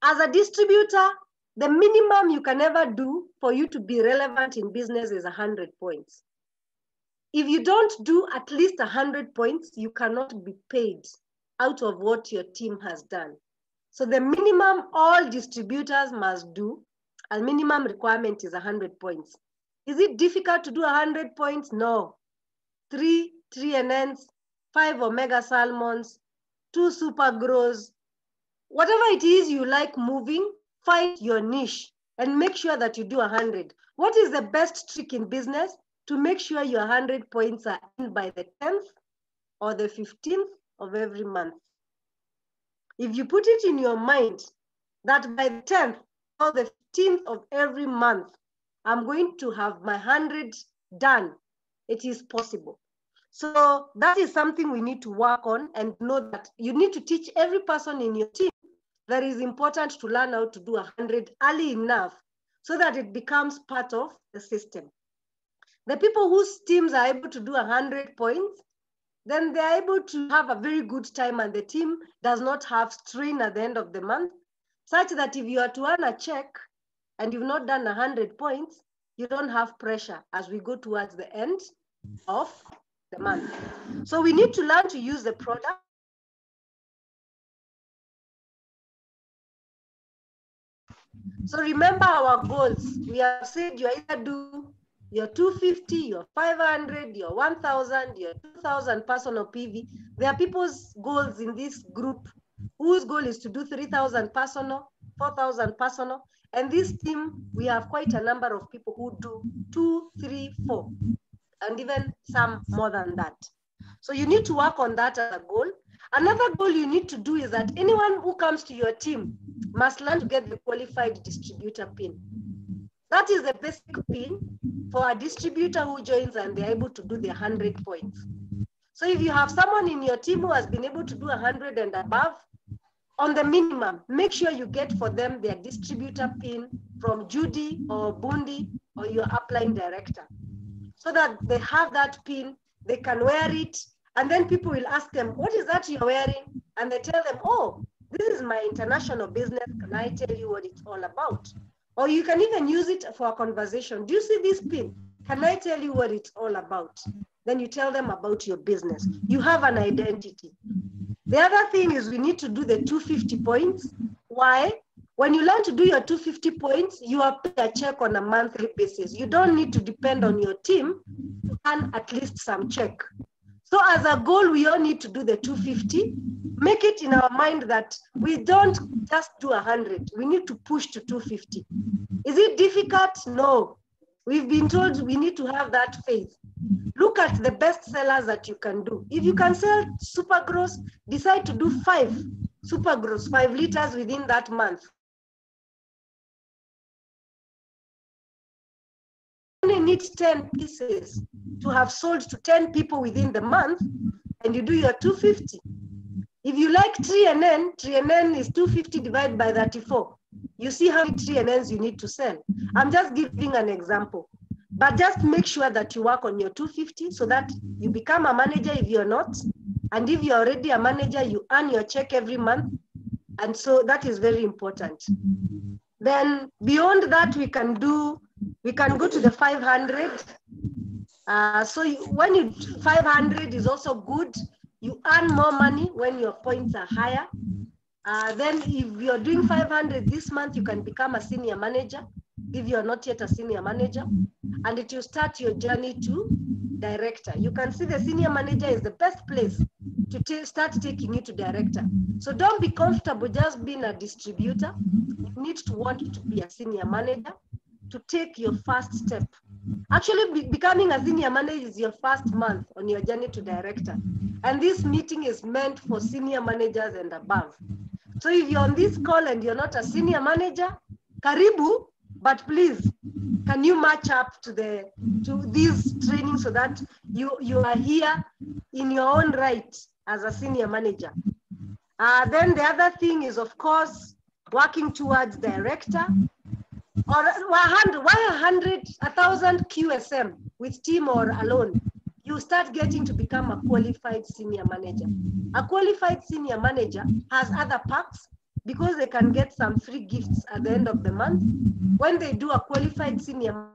as a distributor, the minimum you can ever do for you to be relevant in business is 100 points. If you don't do at least 100 points, you cannot be paid out of what your team has done. So the minimum all distributors must do, a minimum requirement is 100 points. Is it difficult to do 100 points? No. 3 NNs, 5 omega salmons, 2 super grows, whatever it is you like moving, find your niche and make sure that you do 100. What is the best trick in business? To make sure your 100 points are in by the 10th or the 15th of every month. If you put it in your mind that by the 10th or the 15th of every month, I'm going to have my 100 done, it is possible. So that is something we need to work on, and know that you need to teach every person in your team that it is important to learn how to do 100 early enough so that it becomes part of the system. The people whose teams are able to do 100 points, then they're able to have a very good time, and the team does not have strain at the end of the month, such that if you are to earn a check and you've not done 100 points, you don't have pressure as we go towards the end of the month. So we need to learn to use the product. So remember our goals. We have said you either do your 250, your 500, your 1,000, your 2,000 personal PV. There are people's goals in this group whose goal is to do 3,000 personal, 4,000 personal. And this team, we have quite a number of people who do 2, 3, 4, and even some more than that. So you need to work on that as a goal. Another goal you need to do is that anyone who comes to your team must learn to get the qualified distributor pin. That is the basic pin for a distributor who joins and they're able to do the 100 points. So if you have someone in your team who has been able to do 100 and above, on the minimum, make sure you get for them their distributor pin from Judy or Bundy or your upline director, so that they have that pin, they can wear it, and then people will ask them, what is that you're wearing? And they tell them, oh, this is my international business. Can I tell you what it's all about? Or you can even use it for a conversation. Do you see this pin? Can I tell you what it's all about? Then you tell them about your business. You have an identity. The other thing is we need to do the 250 points. Why? When you learn to do your 250 points, you are paid a check on a monthly basis. You don't need to depend on your team to earn at least some check. So as a goal, we all need to do the 250. Make it in our mind that we don't just do 100. We need to push to 250. Is it difficult? No. We've been told we need to have that faith. Look at the best sellers that you can do. If you can sell super gross, decide to do 5 super gross, 5 liters within that month. You only need 10 pieces to have sold to 10 people within the month, and you do your 250. If you like 3NN is 250 divided by 34. You see how many 3NNs you need to sell. I'm just giving an example. But just make sure that you work on your 250 so that you become a manager if you're not. And if you're already a manager, you earn your check every month. And so that is very important. Then beyond that, we can go to the 500. When you 500 is also good. You earn more money when your points are higher. Then if you're doing 500 this month, you can become a senior manager if you're not yet a senior manager, and it will start your journey to director. You can see the senior manager is the best place to start taking you to director. So don't be comfortable just being a distributor. You need to want to be a senior manager to take your first step. Actually, becoming a senior manager is your first month on your journey to director. And this meeting is meant for senior managers and above. So if you're on this call and you're not a senior manager, karibu, but please, can you match up to these trainings so that you are here in your own right as a senior manager? Then the other thing is, of course, working towards director. Or 100, why 100, 1,000 QSM with team or alone? You start getting to become a qualified senior manager. A qualified senior manager has other perks because they can get some free gifts at the end of the month. When they do a qualified senior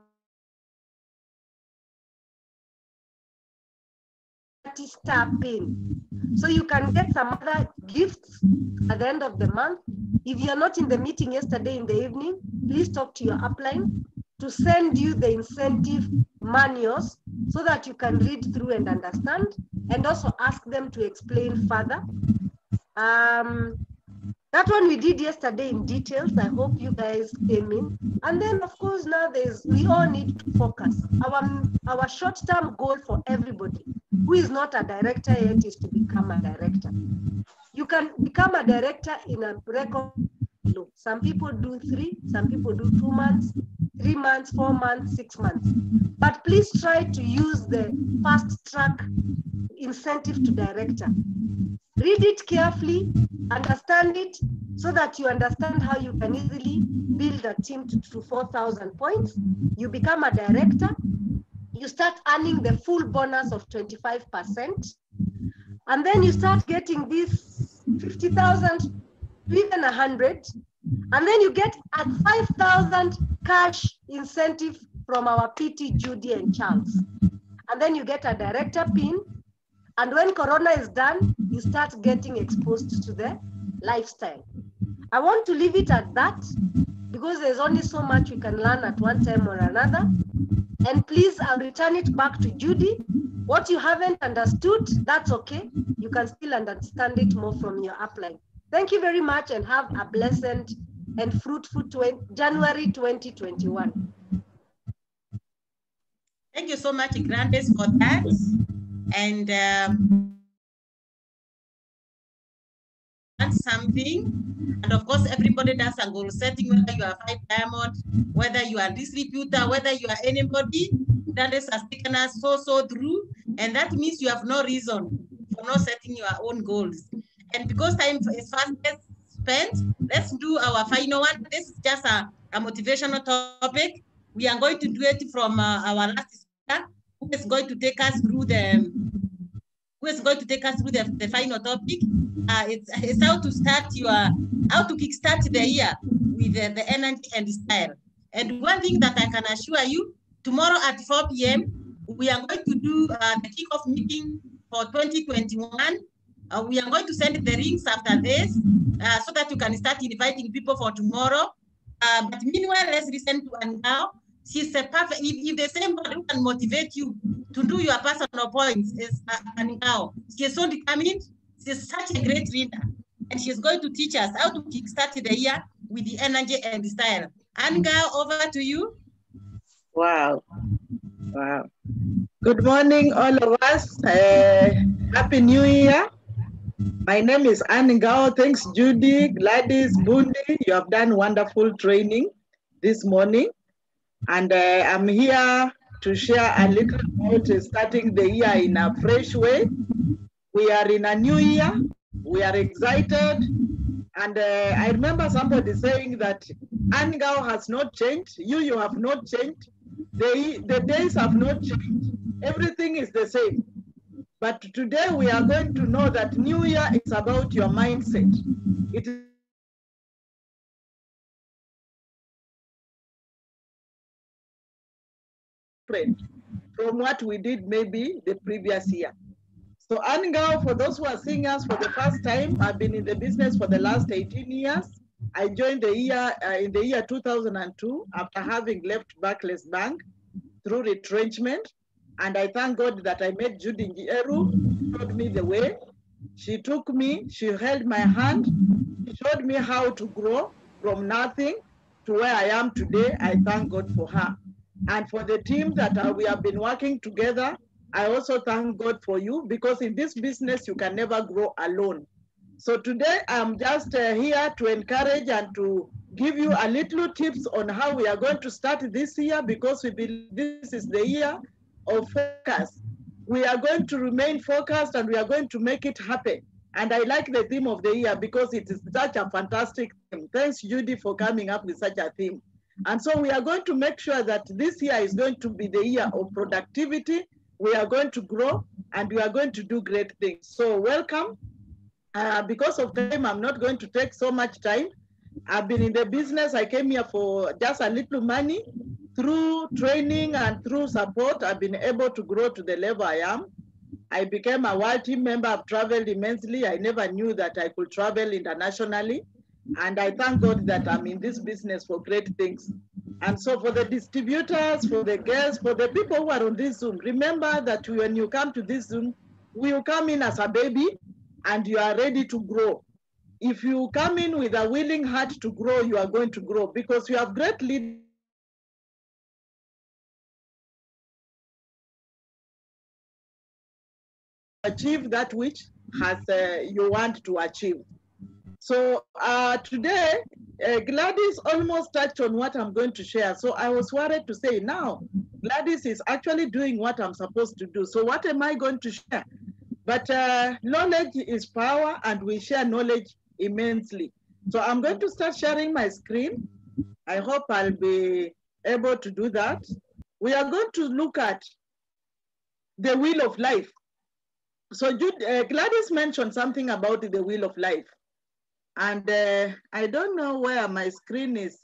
star pin. So you can get some other gifts at the end of the month. If you're not in the meeting yesterday in the evening, please talk to your upline to send you the incentive manuals so that you can read through and understand, and also ask them to explain further. That one we did yesterday in details. I hope you guys came in. And then of course now we all need to focus. Our short-term goal for everybody who is not a director yet is to become a director. You can become a director in a record. Some people do 3, some people do 2 months, 3 months, 4 months, 6 months. But please try to use the fast track incentive to director. Read it carefully, understand it, so that you understand how you can easily build a team to 4,000 points. You become a director, you start earning the full bonus of 25%, and then you start getting this 50,000 to even 100, and then you get a 5,000 cash incentive from our PT, Judy and Charles. And then you get a director pin. And when Corona is done, you start getting exposed to the lifestyle. I want to leave it at that because there's only so much we can learn at one time or another. And please, I'll return it back to Judy. What you haven't understood, that's okay. You can still understand it more from your upline. Thank you very much and have a blessed and fruitful January 2021. Thank you so much, Grandes, for that. And something. And of course, everybody does a goal setting, whether you are 5 diamond, whether you are distributor, whether you are anybody, that is has taken us so through. And that means you have no reason for not setting your own goals. And because time is fast spent, let's do our final one. This is just a motivational topic. We are going to do it from our last speaker, who is going to take us through the final topic. It's how to kickstart the year with the energy and style. And one thing that I can assure you, tomorrow at 4 p.m., we are going to do the kickoff meeting for 2021. We are going to send the links after this so that you can start inviting people for tomorrow. But meanwhile, let's listen to Angao. She's a perfect, if the same one who can motivate you to do your personal points is Angao. She is so determined. She's such a great reader. And she's going to teach us how to kickstart the year with the energy and the style. Angao, over to you. Wow. Wow. Good morning, all of us. Happy New Year. My name is Anne Ngao. Thanks, Judy, Gladys, Bundy. You have done wonderful training this morning. And I'm here to share a little about starting the year in a fresh way. We are in a new year. We are excited. And I remember somebody saying that Anne Ngao has not changed. You have not changed. The days have not changed. Everything is the same. But today we are going to know that New Year is about your mindset. It is different from what we did maybe the previous year. So Anne Ngao, for those who are seeing us for the first time, I've been in the business for the last 18 years. I joined the year in the year 2002 after having left Barclays Bank through retrenchment. And I thank God that I met Judy Ngieru, who showed me the way. She took me, she held my hand, she showed me how to grow from nothing to where I am today. I thank God for her. And for the team that we have been working together, I also thank God for you, because in this business, you can never grow alone. So today, I'm just here to encourage and to give you a little tips on how we are going to start this year, because we believe this is the year of focus. We are going to remain focused and we are going to make it happen. And I like the theme of the year because it is such a fantastic theme. Thanks, Judy, for coming up with such a theme. And so we are going to make sure that this year is going to be the year of productivity. We are going to grow and we are going to do great things. So welcome. Because of time, I'm not going to take so much time. I've been in the business. I came here for just a little money. Through training and through support, I've been able to grow to the level I am. I became a world team member. I've traveled immensely. I never knew that I could travel internationally. And I thank God that I'm in this business for great things. And so for the distributors, for the guests, for the people who are on this Zoom, remember that when you come to this Zoom, we will come in as a baby and you are ready to grow. If you come in with a willing heart to grow, you are going to grow, because you have great leaders. Achieve that which has you want to achieve. So today, Gladys almost touched on what I'm going to share. So I was worried to say, now, Gladys is actually doing what I'm supposed to do. So what am I going to share? But knowledge is power, and we share knowledge immensely. So I'm going to start sharing my screen. I hope I'll be able to do that. We are going to look at the wheel of life. So Gladys mentioned something about the wheel of life. And I don't know where my screen is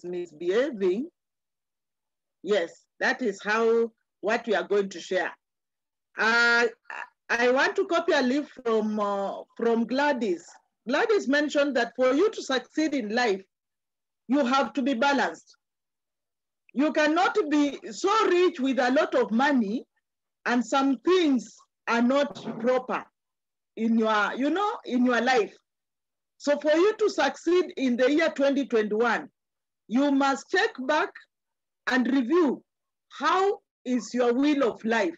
misbehaving. Yes, that is what we are going to share. I want to copy a leaf from Gladys. Gladys mentioned that for you to succeed in life, you have to be balanced. You cannot be so rich with a lot of money and some things are not proper in your, in your life. So for you to succeed in the year 2021, you must check back and review how is your wheel of life.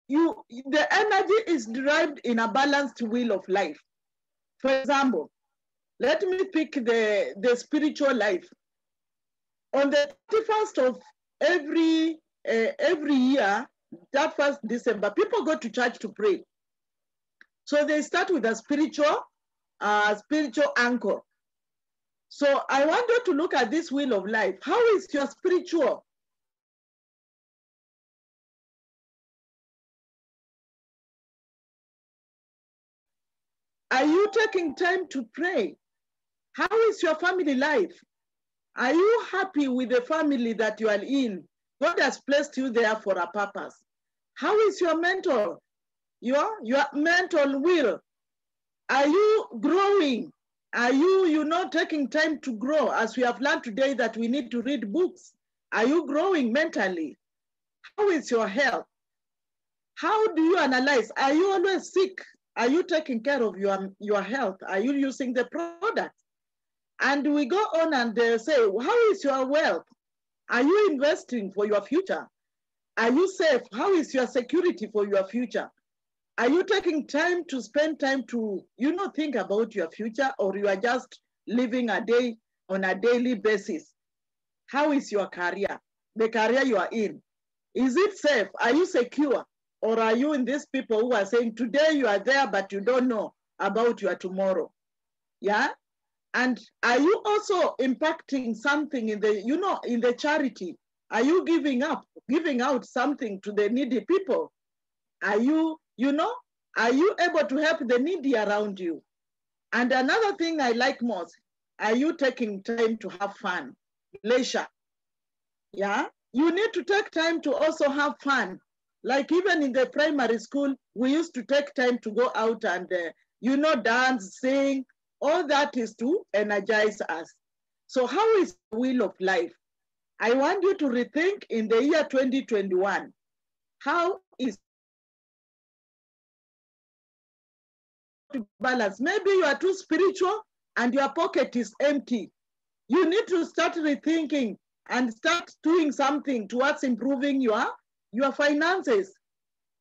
the energy is derived in a balanced wheel of life. For example, let me pick the spiritual life. On the 31st of every year, that 1st December, people go to church to pray. So they start with a spiritual anchor. So I want you to look at this wheel of life. How is your spiritual? Are you taking time to pray? How is your family life? Are you happy with the family that you are in? God has placed you there for a purpose. How is your mental? Your mental will? Are you growing? Are you taking time to grow? As we have learned today that we need to read books. Are you growing mentally? How is your health? How do you analyze? Are you always sick? Are you taking care of your health? Are you using the product? And we go on and say, how is your wealth? Are you investing for your future? Are you safe? How is your security for your future? Are you taking time to spend time to, think about your future, or you are just living a day on a daily basis? How is your career? The career you are in? Is it safe? Are you secure? Or are you in these people who are saying today you are there, but you don't know about your tomorrow? Yeah? And are you also impacting something in the charity? Are you giving out something to the needy people? Are you, are you able to help the needy around you? And another thing I like most, are you taking time to have fun, leisure? Yeah, you need to take time to also have fun. Like even in the primary school, we used to take time to go out and, dance, sing. All that is to energize us. So how is the wheel of life? I want you to rethink in the year 2021. How is to balance? Maybe you are too spiritual and your pocket is empty. You need to start rethinking and start doing something towards improving your finances.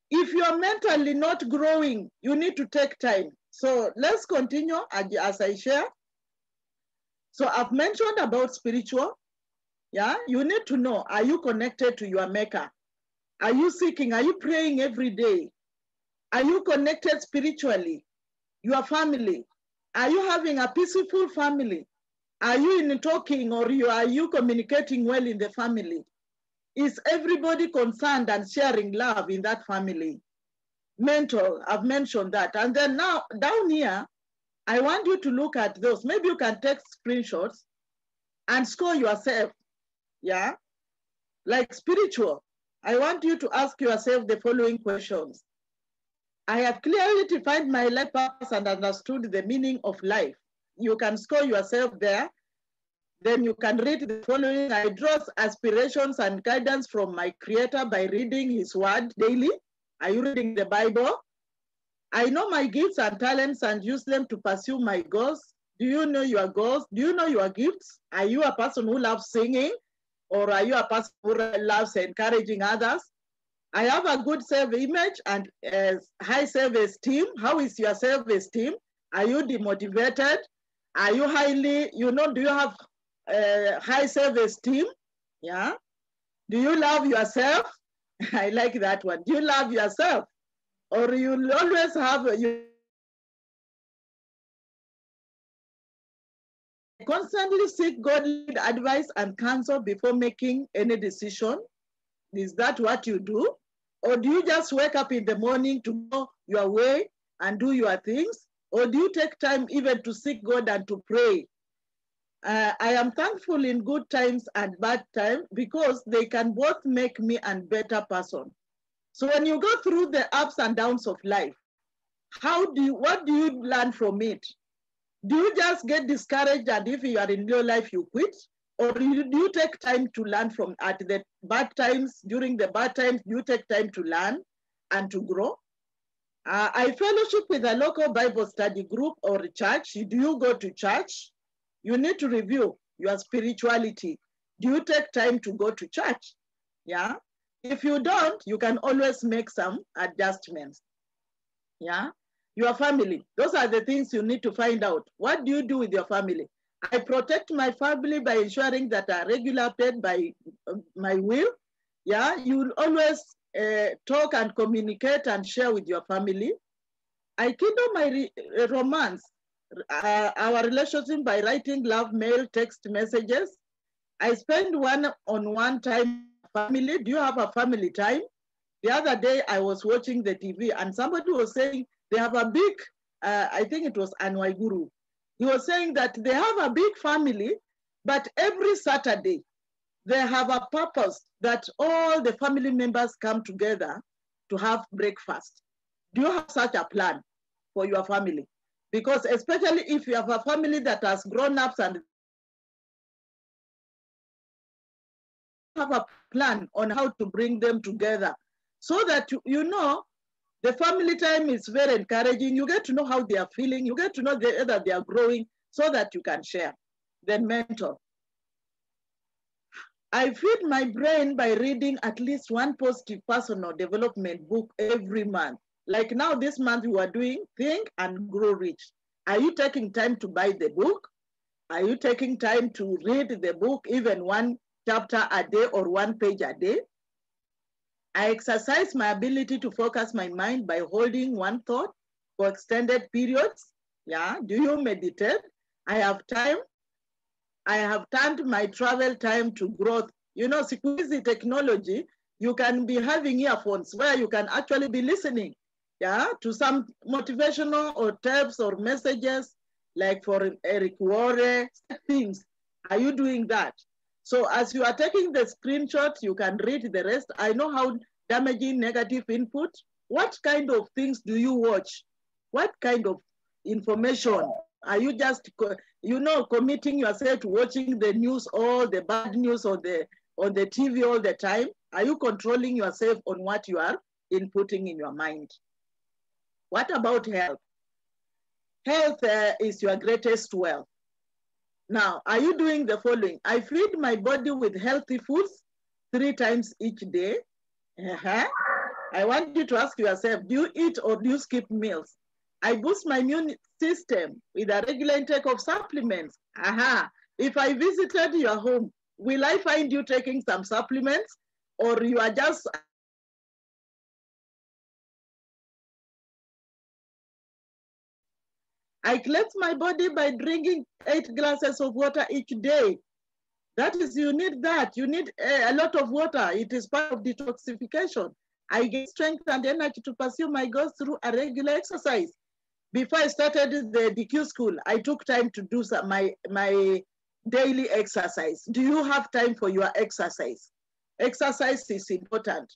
If you're mentally not growing, you need to take time. So let's continue as I share. So I've mentioned about spiritual. Yeah, you need to know, are you connected to your maker? Are you seeking? Are you praying every day? Are you connected spiritually? Your family? Are you having a peaceful family? Are you in talking, or are you communicating well in the family? Is everybody concerned and sharing love in that family? Mental, I've mentioned that. And then now down here, I want you to look at those. Maybe you can take screenshots and score yourself. Yeah, like spiritual. I want you to ask yourself the following questions. I have clearly defined my life purpose and understood the meaning of life. You can score yourself there. Then you can read the following. I draw aspirations and guidance from my Creator by reading His Word daily. Are you reading the Bible? I know my gifts and talents and use them to pursue my goals. Do you know your goals? Do you know your gifts? Are you a person who loves singing? Or are you a person who loves encouraging others? I have a good self-image and high self-esteem. How is your self-esteem? Are you demotivated? Are you highly, do you have high self-esteem? Yeah. Do you love yourself? I like that one. Do you love yourself? Or you always have, constantly seek godly advice and counsel before making any decision? Is that what you do? Or do you just wake up in the morning to go your way and do your things? Or do you take time even to seek God and to pray? I am thankful in good times and bad times because they can both make me a better person. So when you go through the ups and downs of life, what do you learn from it? Do you just get discouraged, and if you are in your life, you quit? Or do you take time to learn from at the bad times? During the bad times, do you take time to learn and to grow? I fellowship with a local Bible study group or church. Do you go to church? You need to review your spirituality. Do you take time to go to church? Yeah. If you don't, you can always make some adjustments. Yeah, your family. Those are the things you need to find out. What do you do with your family? I protect my family by ensuring that I regular paid by my will. Yeah, you will always talk and communicate and share with your family. I kindle my romance, our relationship by writing love mail, text messages. I spend one-on-one time with family. Do you have a family time? The other day I was watching the TV and somebody was saying they have a big, I think it was Anwai Guru. He was saying that they have a big family, but every Saturday they have a purpose that all the family members come together to have breakfast. Do you have such a plan for your family? Because especially if you have a family that has grown up and have a plan on how to bring them together so that you know the family time is very encouraging. You get to know how they are feeling. You get to know whether they are growing so that you can share. Then mentor. I feed my brain by reading at least one positive personal development book every month. Like now this month we are doing Think and Grow Rich. Are you taking time to buy the book? Are you taking time to read the book, even one chapter a day or one page a day? I exercise my ability to focus my mind by holding one thought for extended periods. Yeah, do you meditate? I have time. I have turned my travel time to growth. You know, with technology, you can be having earphones where you can actually be listening, yeah, to some motivational or tips or messages, like for Eric Warre, things. Are you doing that? So as you are taking the screenshot, you can read the rest. I know how damaging negative input. What kind of things do you watch? What kind of information? Are you just, you know, committing yourself to watching the news, all the bad news on the TV all the time? Are you controlling yourself on what you are inputting in your mind? What about health? Health is your greatest wealth. Now, are you doing the following? I feed my body with healthy foods 3 times each day. I want you to ask yourself, do you eat or do you skip meals? I boost my immune system with a regular intake of supplements. If I visited your home, will I find you taking some supplements, or you are just... I cleanse my body by drinking 8 glasses of water each day. That is, you need that. You need a lot of water. It is part of detoxification. I get strength and energy to pursue my goals through a regular exercise. Before I started the DQ school, I took time to do my daily exercise. Do you have time for your exercise? Exercise is important.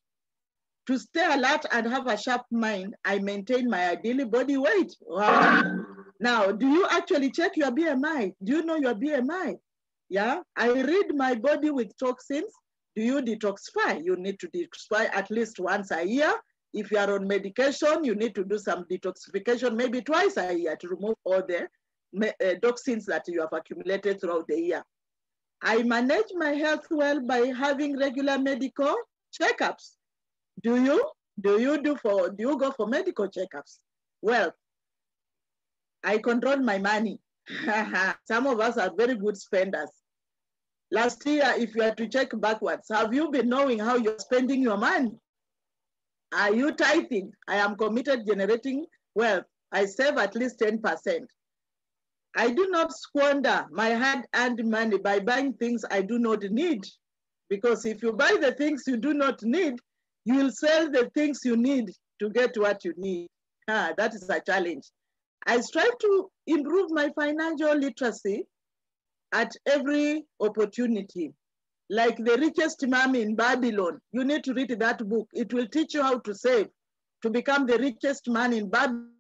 To stay alert and have a sharp mind, I maintain my ideal body weight. Wow. Now, do you actually check your BMI? Do you know your BMI? Yeah, I read my body with toxins. Do you detoxify? You need to detoxify at least once a year. If you are on medication, you need to do some detoxification maybe twice a year to remove all the toxins that you have accumulated throughout the year. I manage my health well by having regular medical checkups. Do you go for medical checkups? Well, I control my money. Some of us are very good spenders. Last year, if you are to check backwards, have you been knowing how you're spending your money? Are you tithing? I am committed generating wealth. I save at least 10%. I do not squander my hard-earned money by buying things I do not need. Because if you buy the things you do not need, you will sell the things you need to get what you need. That is a challenge. I strive to improve my financial literacy at every opportunity. Like the richest man in Babylon, you need to read that book. It will teach you how to save, to become the richest man in Babylon.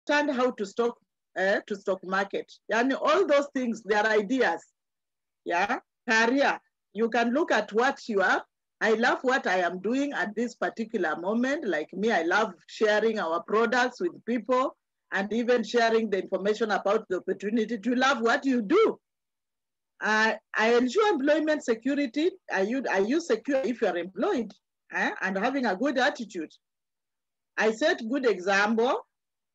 Understand how to stock market. And all those things, they are ideas. Yeah, career. You can look at what you are. I love what I am doing at this particular moment. Like me, I love sharing our products with people and even sharing the information about the opportunity. To love what you do. I ensure employment security. Are you secure if you are employed and having a good attitude? I set good example,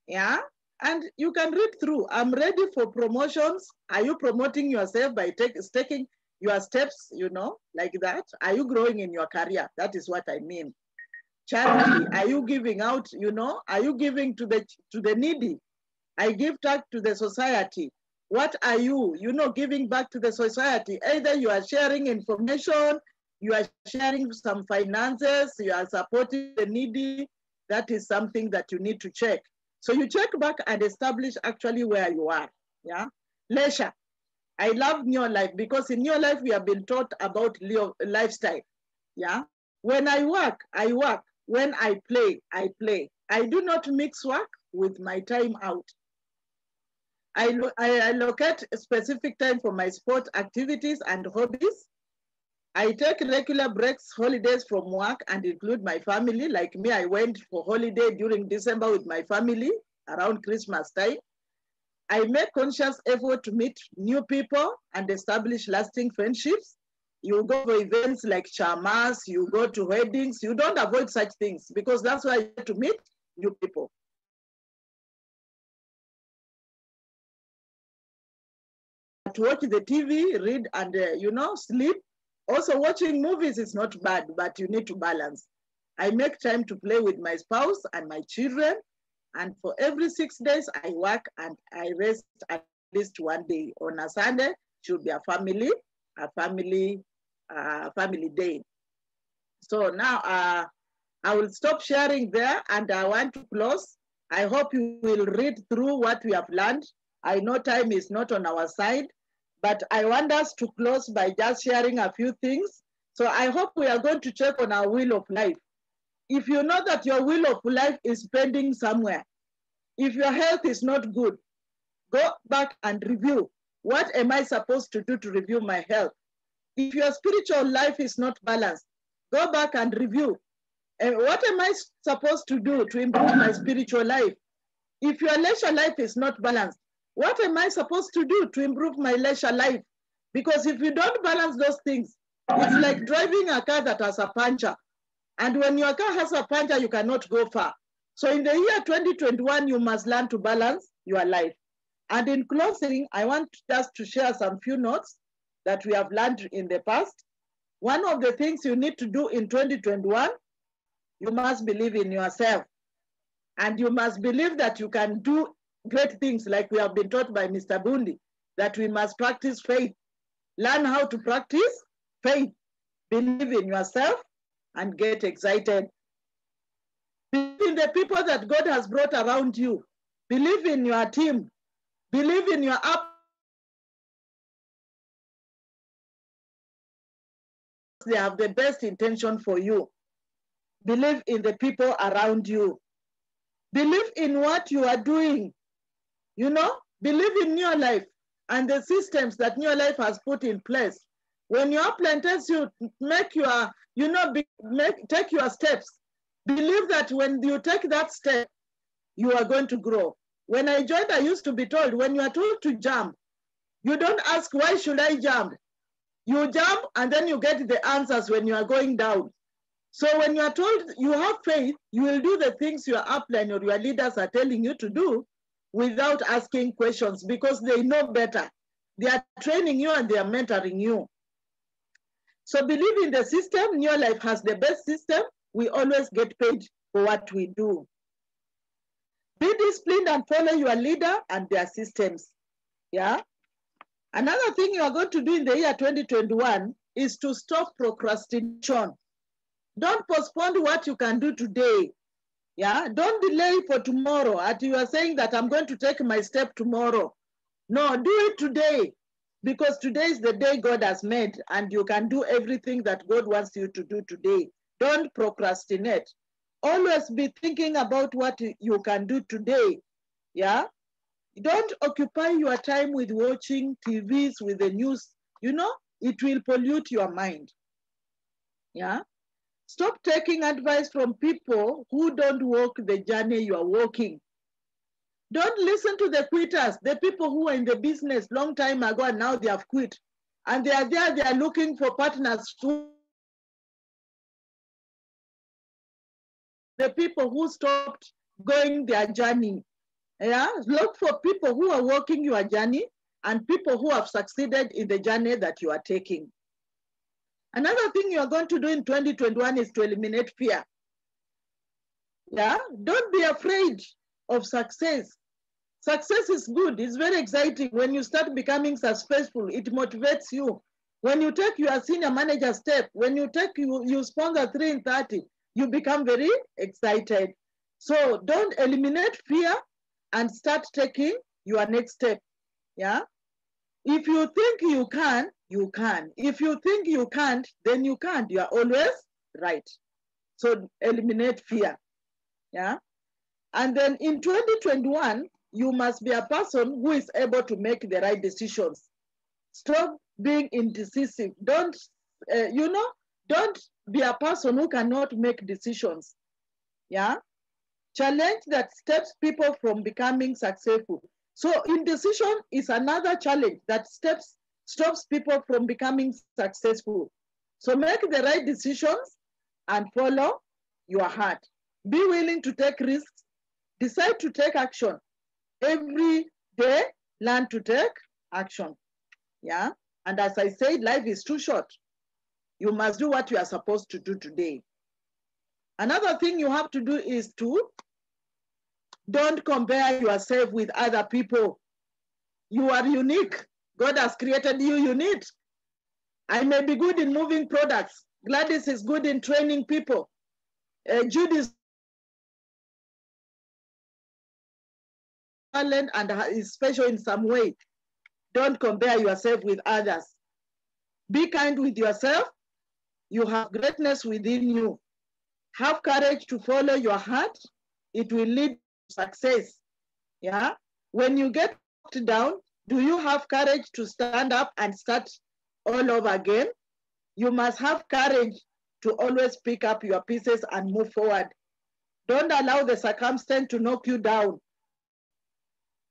yeah, and you can read through. I'm ready for promotions. Are you promoting yourself by taking your steps, you know, like that? Are you growing in your career? That is what I mean. Charity, are you giving out, you know? Are you giving to the needy? I give back to the society. What are you, giving back to the society? Either you are sharing information, you are sharing some finances, you are supporting the needy. That is something that you need to check. So you check back and establish actually where you are, yeah? Leisure. I love Neolife because in Neolife we have been taught about lifestyle, yeah? When I work, I work. When I play, I play. I do not mix work with my time out. I allocate a specific time for my sport activities and hobbies. I take regular breaks, holidays from work and include my family. Like me, I went for holiday during December with my family around Christmas time. I make conscious effort to meet new people and establish lasting friendships. You go for events like chamas, you go to weddings, you don't avoid such things because that's why you have to meet new people. To watch the TV, read and, sleep. Also watching movies is not bad, but you need to balance. I make time to play with my spouse and my children. And for every 6 days, I work and I rest at least one day. On a Sunday, should be a family day. So now I will stop sharing there and I want to close. I hope you will read through what we have learned. I know time is not on our side, but I want us to close by just sharing a few things. So I hope we are going to check on our wheel of life. If you know that your wheel of life is pending somewhere, if your health is not good, go back and review. What am I supposed to do to review my health? If your spiritual life is not balanced, go back and review. And what am I supposed to do to improve my spiritual life? If your leisure life is not balanced, what am I supposed to do to improve my leisure life? Because if you don't balance those things, it's like driving a car that has a puncture. And when your car has a puncture, you cannot go far. So in the year 2021, you must learn to balance your life. And in closing, I want just to share some few notes that we have learned in the past. One of the things you need to do in 2021, you must believe in yourself. And you must believe that you can do great things like we have been taught by Mr. Bundy, that we must practice faith. Learn how to practice faith. Believe in yourself and get excited. Believe in the people that God has brought around you. Believe in your team. Believe in your app. They have the best intention for you. Believe in the people around you. Believe in what you are doing. Believe in Neolife and the systems that Neolife has put in place. When your upline tells you, take your steps. Believe that when you take that step, you are going to grow. When I joined, I used to be told, when you are told to jump, you don't ask, why should I jump? You jump and then you get the answers when you are going down. So when you are told you have faith, you will do the things your upline or your leaders are telling you to do without asking questions because they know better. They are training you and they are mentoring you. So believe in the system. Neolife has the best system. We always get paid for what we do. Be disciplined and follow your leader and their systems. Yeah. Another thing you are going to do in the year 2021 is to stop procrastination. Don't postpone what you can do today. Yeah. Don't delay for tomorrow. As you are saying that I'm going to take my step tomorrow. No, do it today. Because today is the day God has made and you can do everything that God wants you to do today. Don't procrastinate. Always be thinking about what you can do today. Yeah. Don't occupy your time with watching TVs, with the news. It will pollute your mind. Yeah. Stop taking advice from people who don't walk the journey you are walking. Don't listen to the quitters, the people who were in the business long time ago and now they have quit. And they are there, they are looking for partners to the people who stopped going their journey. Yeah, look for people who are walking your journey and people who have succeeded in the journey that you are taking. Another thing you are going to do in 2021 is to eliminate fear. Yeah, don't be afraid of success. Success is good, it's very exciting. When you start becoming successful, it motivates you. When you take your senior manager step, when you take you sponsor 3 in 30, you become very excited. So don't eliminate fear and start taking your next step. Yeah. If you think you can, you can. If you think you can't, then you can't. You are always right. So eliminate fear. Yeah. And then in 2021, you must be a person who is able to make the right decisions. Stop being indecisive. Don't, don't be a person who cannot make decisions. Yeah. Challenge that stops people from becoming successful. So indecision is another challenge that stops people from becoming successful. So make the right decisions and follow your heart. Be willing to take risks. Decide to take action. Every day, learn to take action. Yeah. And as I said, life is too short. You must do what you are supposed to do today. Another thing you have to do is to don't compare yourself with other people. You are unique. God has created you unique. I may be good in moving products. Gladys is good in training people. Judy is talent and is special in some way. Don't compare yourself with others. Be kind with yourself. You have greatness within you. Have courage to follow your heart. It will lead to success. Yeah. When you get down, do you have courage to stand up and start all over again? You must have courage to always pick up your pieces and move forward. Don't allow the circumstance to knock you down.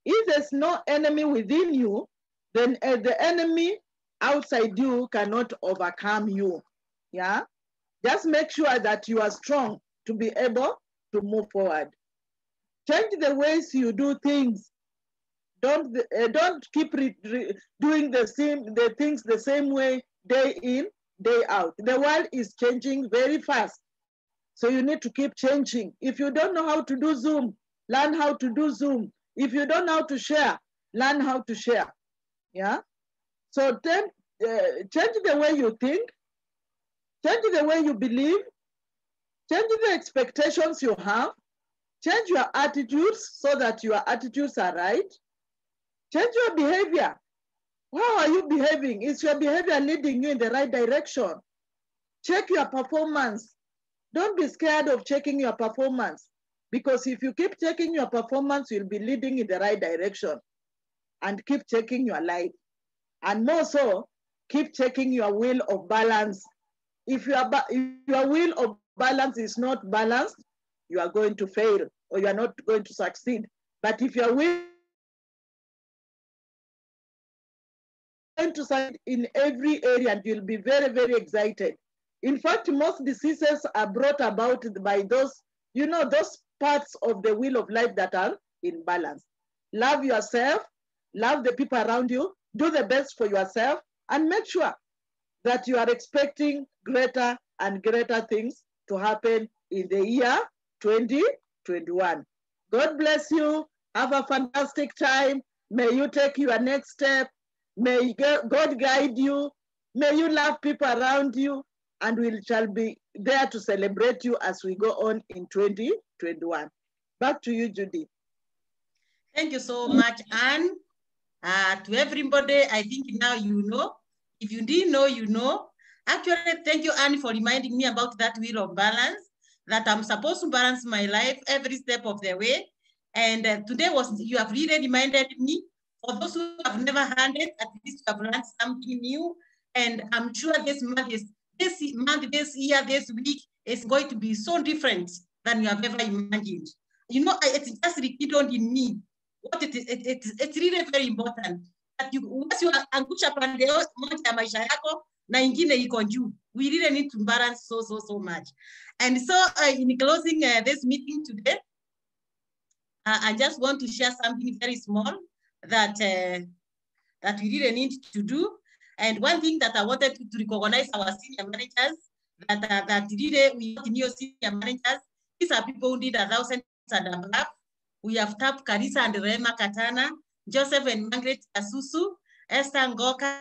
If there's no enemy within you, then the enemy outside you cannot overcome you. Yeah. Just make sure that you are strong to be able to move forward. Change the ways you do things. Don't keep doing the things the same way day in, day out. The world is changing very fast. So you need to keep changing. If you don't know how to do Zoom, learn how to do Zoom. If you don't know how to share, learn how to share. Yeah. So then change the way you think, change the way you believe, change the expectations you have, change your attitudes so that your attitudes are right. Change your behavior. How are you behaving? Is your behavior leading you in the right direction? Check your performance. Don't be scared of checking your performance, because if you keep checking your performance, you'll be leading in the right direction. And keep checking your life. And more so, keep checking your wheel of balance. If your wheel of balance is not balanced, you are going to fail or you are not going to succeed. But if your wheel is going to succeed in every area, and you'll be very, very excited. In fact, most diseases are brought about by those, those parts of the wheel of life that are in balance. Love yourself, love the people around you, do the best for yourself, and make sure that you are expecting greater and greater things to happen in the year 2021. God bless you. Have a fantastic time. May you take your next step. May God guide you. May you love people around you, and we shall be there to celebrate you as we go on in 2021. Back to you, Judy. Thank you so much, Anne. To everybody, I think now you know. If you didn't know, you know. Actually, thank you, Anne, for reminding me about that wheel of balance, that I'm supposed to balance my life every step of the way. And today you have really reminded me. For those who have never heard it, at least you have learned something new. And I'm sure this year, this week is going to be so different than you have ever imagined. It's just rekindled in me. What it's really very important that once you angusha pande moja ya maisha yako na ingine iko juu. We really need to balance so much. And so in closing this meeting today, I just want to share something very small that that we really need to do. And one thing that I wanted to recognize our senior managers, that really we new senior managers, these are people who did 1,000 and above. We have tapped Carissa and Rema Katana, Joseph and Margaret Asusu, Esther Ngoka,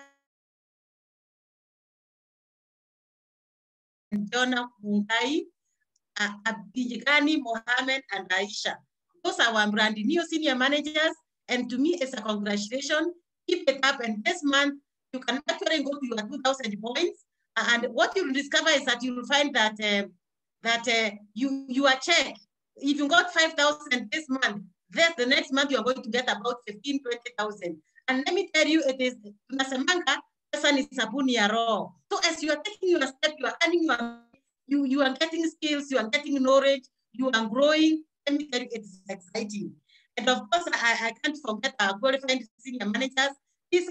Jonah Mungai, Abijigani, Mohammed, and Aisha. Those are our brand new senior managers. And to me, it's a congratulations. Keep it up. And this month, you can actually go to your 2,000 points. And what you will discover is that you will find that you are checked. If you got 5,000 this month, then the next month you are going to get about 15,000, 20,000. And let me tell you, it is tunasemanga pesa ni sabuni ya roho. So as you are taking your step, you are earning you are getting skills, you are getting knowledge, you are growing. Let me tell you, it's exciting. And of course, I can't forget our qualified senior managers. These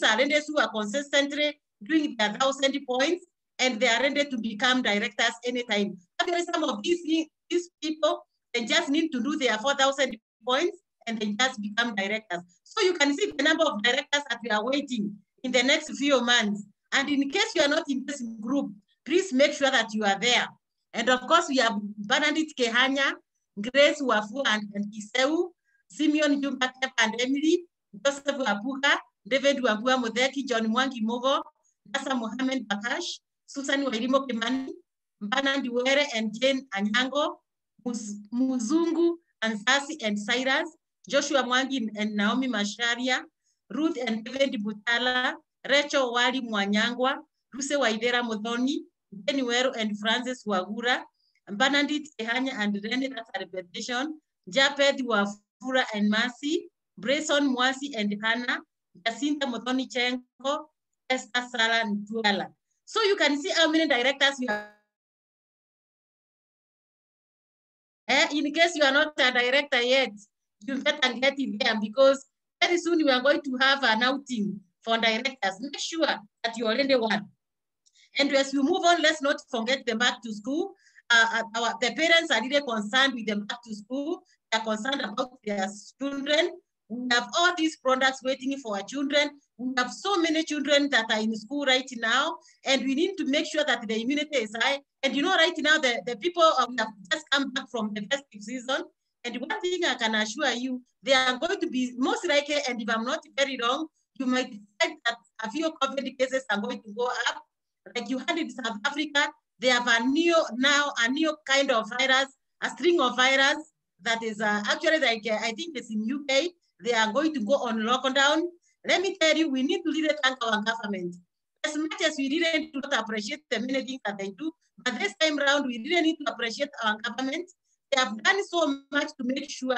are lenders who are consistently doing their 1,000 points, and they are ready to become directors anytime. Actually, some of these people, they just need to do their 4,000 points, and they just become directors. So you can see the number of directors that we are waiting in the next few months. And in case you are not in this group, please make sure that you are there. And of course, we have Bernadette Kehanya, Grace Wafu and Iseu, Simeon Jumba and Emily, Joseph Wapuka, David Wambua Modeki, John Mwangi Mogo, Nasa Mohammed Bakash, Susan Wairimo Kimani, Mbana Ndiwere and Jane Anyango, Muzungu Ansasi and Cyrus, Joshua Mwangi and Naomi Masharia, Ruth and David Butala, Rachel Wali Mwanyangwa, Ruse Waidera Modoni, Jenny Weru and Francis Wagura, Bernadette Kehanya and Rene, that's a repetition, Japed Wafura and Mercy, Brayson Mwasi and Hannah, Jacinta Modoni Chenko, Esther Sala and Tuala. So you can see how many directors we have. In case you are not a director yet, you better get in there, because very soon we are going to have an outing for directors. Make sure that you already one. And as we move on, let's not forget them back to school. The parents are really concerned with them back to school. They are concerned about their children. We have all these products waiting for our children. We have so many children that are in school right now, and we need to make sure that the immunity is high. And you know, right now, the people have just come back from the festive season. And one thing I can assure you, they are going to be most likely, and if I'm not very wrong, you might find that a few COVID cases are going to go up. Like you had in South Africa, they have a new kind of virus, a string of virus that is actually like, I think it's in UK. They are going to go on lockdown. Let me tell you, we need to really thank our government. As much as we really do not appreciate the many things that they do, but this time around, we really need to appreciate our government. They have done so much to make sure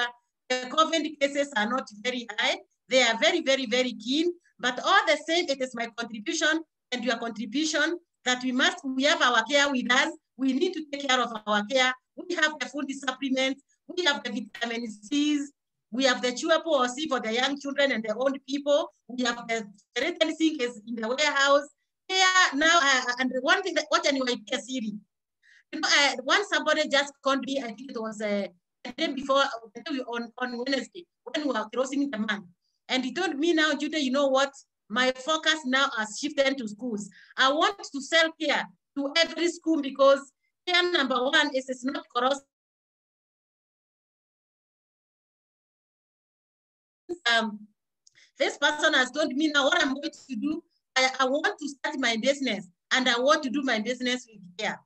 the COVID cases are not very high. They are very, very, very keen. But all the same, it is my contribution and your contribution that we have our care with us. We need to take care of our care. We have the food supplements. We have the vitamin C's. We have the chewable C for the young children and the old people. We have the written sink is in the warehouse. Here now, and one thing that what anyway, Siri. You know, once somebody just called me, I think it was the day before on Wednesday when we were closing the month, and he told me now, Judah, you know what? My focus now has shifted to schools. I want to sell care to every school because care number one is it's not corrosive. This person has told me now what I'm going to do. I want to start my business, and I want to do my business with care.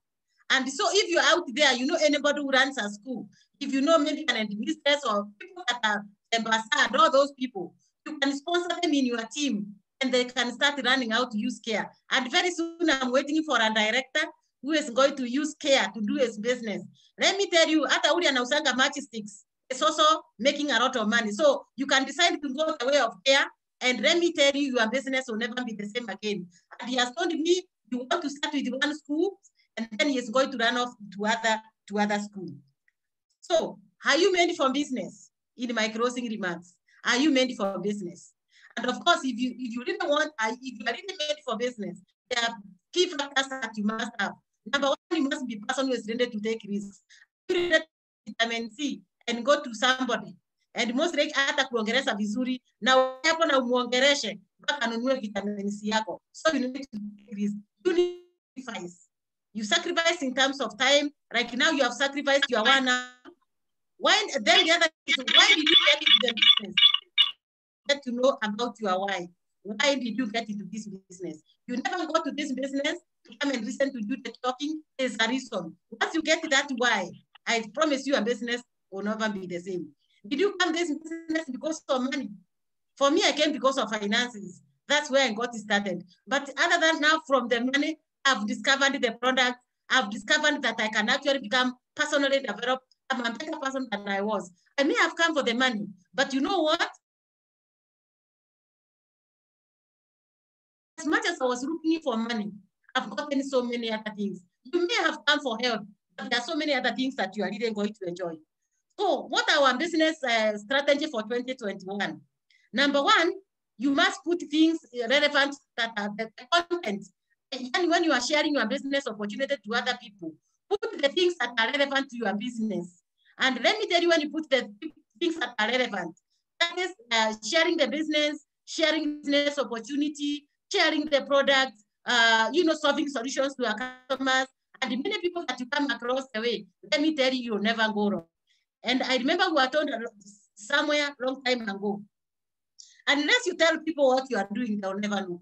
And so if you're out there, you know anybody who runs a school, if you know maybe an administrator or people that are ambassadors, all those people, you can sponsor them in your team and they can start running out to use care. And very soon I'm waiting for a director who is going to use care to do his business. Let me tell you, Ata Uri anausanga matchsticks is also making a lot of money. So you can decide to go the way of care, and let me tell you, your business will never be the same again. And he has told me, you want to start with one school, and then he is going to run off to other school. So, are you meant for business? In my closing remarks, are you meant for business? And of course, if you really want, if you are really made for business, there are key factors that you must have. Number one, you must be a person who is ready to take risks. You ready to vitamin C and go to somebody. And most like hata kuongeleza vizuri na hapo na umuongeleshe mpaka anunue vitamin C yako. So you need to take risks. You need to sacrifice. You sacrifice in terms of time. Like now you have sacrificed your 1 hour. Why then the other is why did you get into the business? Get to know about your why. Why did you get into this business? You never go to this business to come and listen to you the talking. There's a reason. Once you get that why, I promise you a business will never be the same. Did you come this business because of money? For me, I came because of finances. That's where I got started. But other than now, from the money, I've discovered the product. I've discovered that I can actually become personally developed. I'm a better person than I was. I may have come for the money, but you know what? As much as I was looking for money, I've gotten so many other things. You may have come for help, but there are so many other things that you are really going to enjoy. So what are our business strategy for 2021? Number one, you must put things relevant that are the content. And when you are sharing your business opportunity to other people, put the things that are relevant to your business. And let me tell you, when you put the things that are relevant, that is sharing the business, sharing business opportunity, sharing the product, solving solutions to our customers, and the many people that you come across the way, let me tell you, you'll never go wrong. And I remember we were told somewhere a long time ago, unless you tell people what you are doing, they'll never know.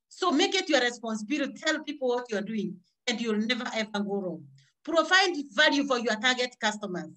So make it your responsibility, tell people what you're doing, and you'll never ever go wrong. Provide value for your target customers.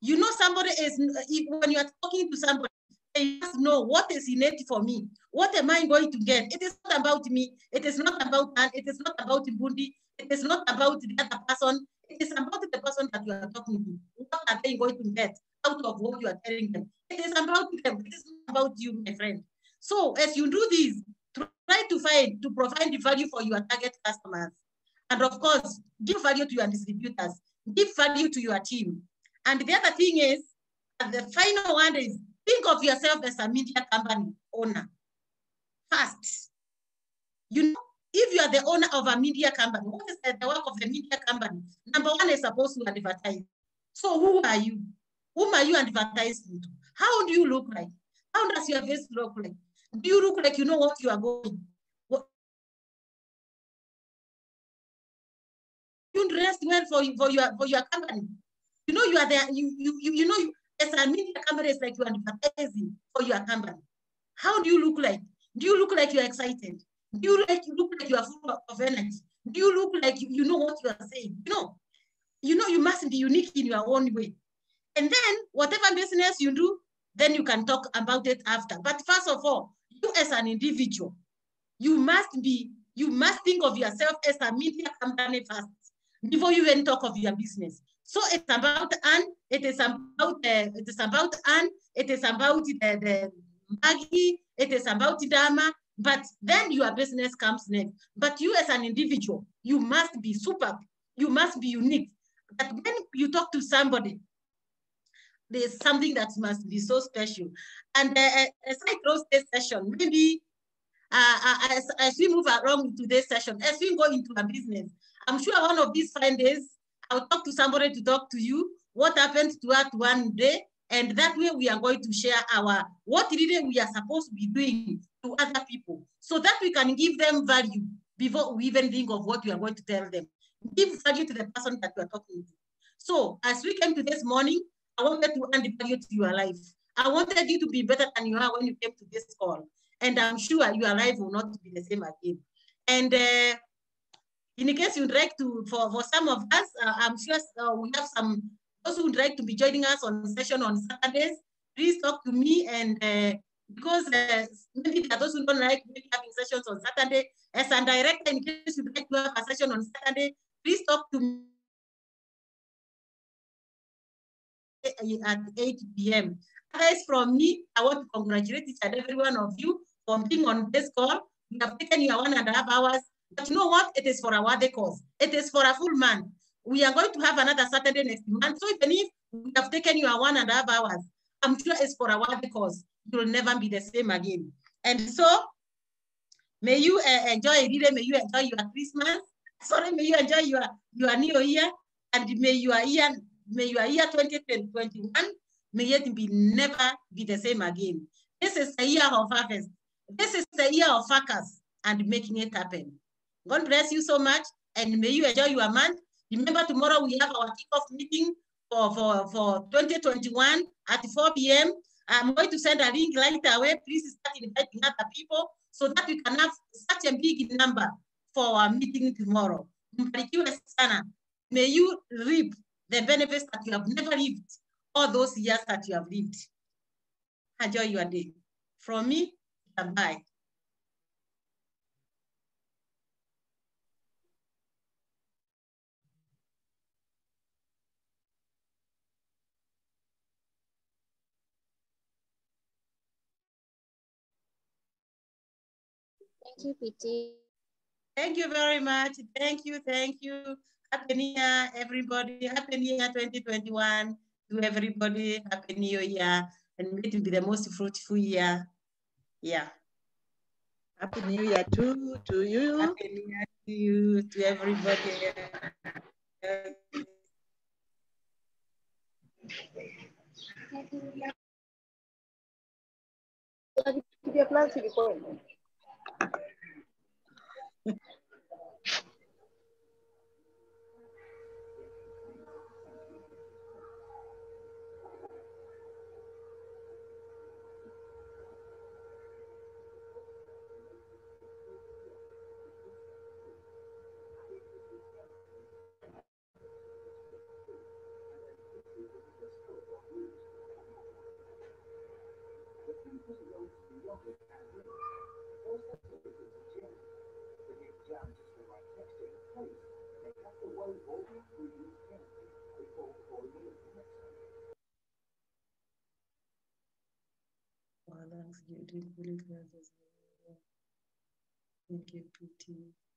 You know somebody is, when you are talking to somebody, they must know what is innate for me. What am I going to get? It is not about me. It is not about CANT. It is not about Bundy. It is not about the other person. It is about the person that you are talking to. What are they going to get out of what you are telling them? It is about them. It is not about you, my friend. So as you do this, try to provide the value for your target customers. And of course, give value to your distributors. Give value to your team. And the other thing is, the final one is, think of yourself as a media company owner. First, you know, if you are the owner of a media company, what is the work of the media company? Number one is supposed to advertise. So who are you? Whom are you advertising to? How do you look like? How does your face look like? Do you look like you know what you are going? You dress well for your company. You know you are there. You know as a media company, it's like you are advertising for your company. How do you look like? Do you look like you're excited? Do you look like you are full of energy? Do you look like you know what you are saying? You know you must be unique in your own way. And then whatever business you do, then you can talk about it after. But first of all, you as an individual, you must think of yourself as a media company first before you even talk of your business. So it's about Anne, it is about Anne, it is about the Maggie, it is about Dama, but then your business comes next. But you as an individual, you must be superb, you must be unique. That when you talk to somebody, there's something that must be so special. And as I close this session, maybe as we move along with today's session, as we go into a business, I'm sure one of these fine days, I'll talk to somebody to talk to you, what happened to us one day, and that way we are going to share what really we are supposed to be doing to other people, so that we can give them value before we even think of what we are going to tell them. Give value to the person that we are talking to. So as we came to this morning, I wanted to add value to your life. I wanted you to be better than you are when you came to this call. And I'm sure your life will not be the same again. And in case you'd like to, for some of us, I'm sure we have some, those who would like to be joining us on session on Saturdays, please talk to me. And because maybe there are those who don't like maybe having sessions on Saturday, as a director, in case you'd like to have a session on Saturday, please talk to me at 8 p.m. Guys, from me, I want to congratulate each and every one of you for being on this call. You have taken your 1.5 hours, but you know what? It is for a worthy cause. It is for a full month. We are going to have another Saturday next month. So even if we have taken your 1.5 hours, I'm sure it's for a worthy cause. You will never be the same again. And so, may you enjoy it. May you enjoy your Christmas. Sorry, may you enjoy your New Year, and may your year 2021 may it be never be the same again. This is a year of harvest. This is a year of focus and making it happen. God bless you so much, and may you enjoy your month. Remember, tomorrow we have our kickoff meeting for 2021 at 4 p.m. I'm going to send a link right away. Please start inviting other people so that we can have such a big number for our meeting tomorrow. May you reap the benefits that you have never lived, all those years that you have lived. Enjoy your day. From me, bye. Thank you, PT. Thank you very much. Thank you. Thank you. Happy New Year, everybody. Happy New Year 2021 to everybody. Happy New Year. And may it be the most fruitful year. Yeah. Happy New Year to you. Happy New Year to you, to everybody. Thank you, PT.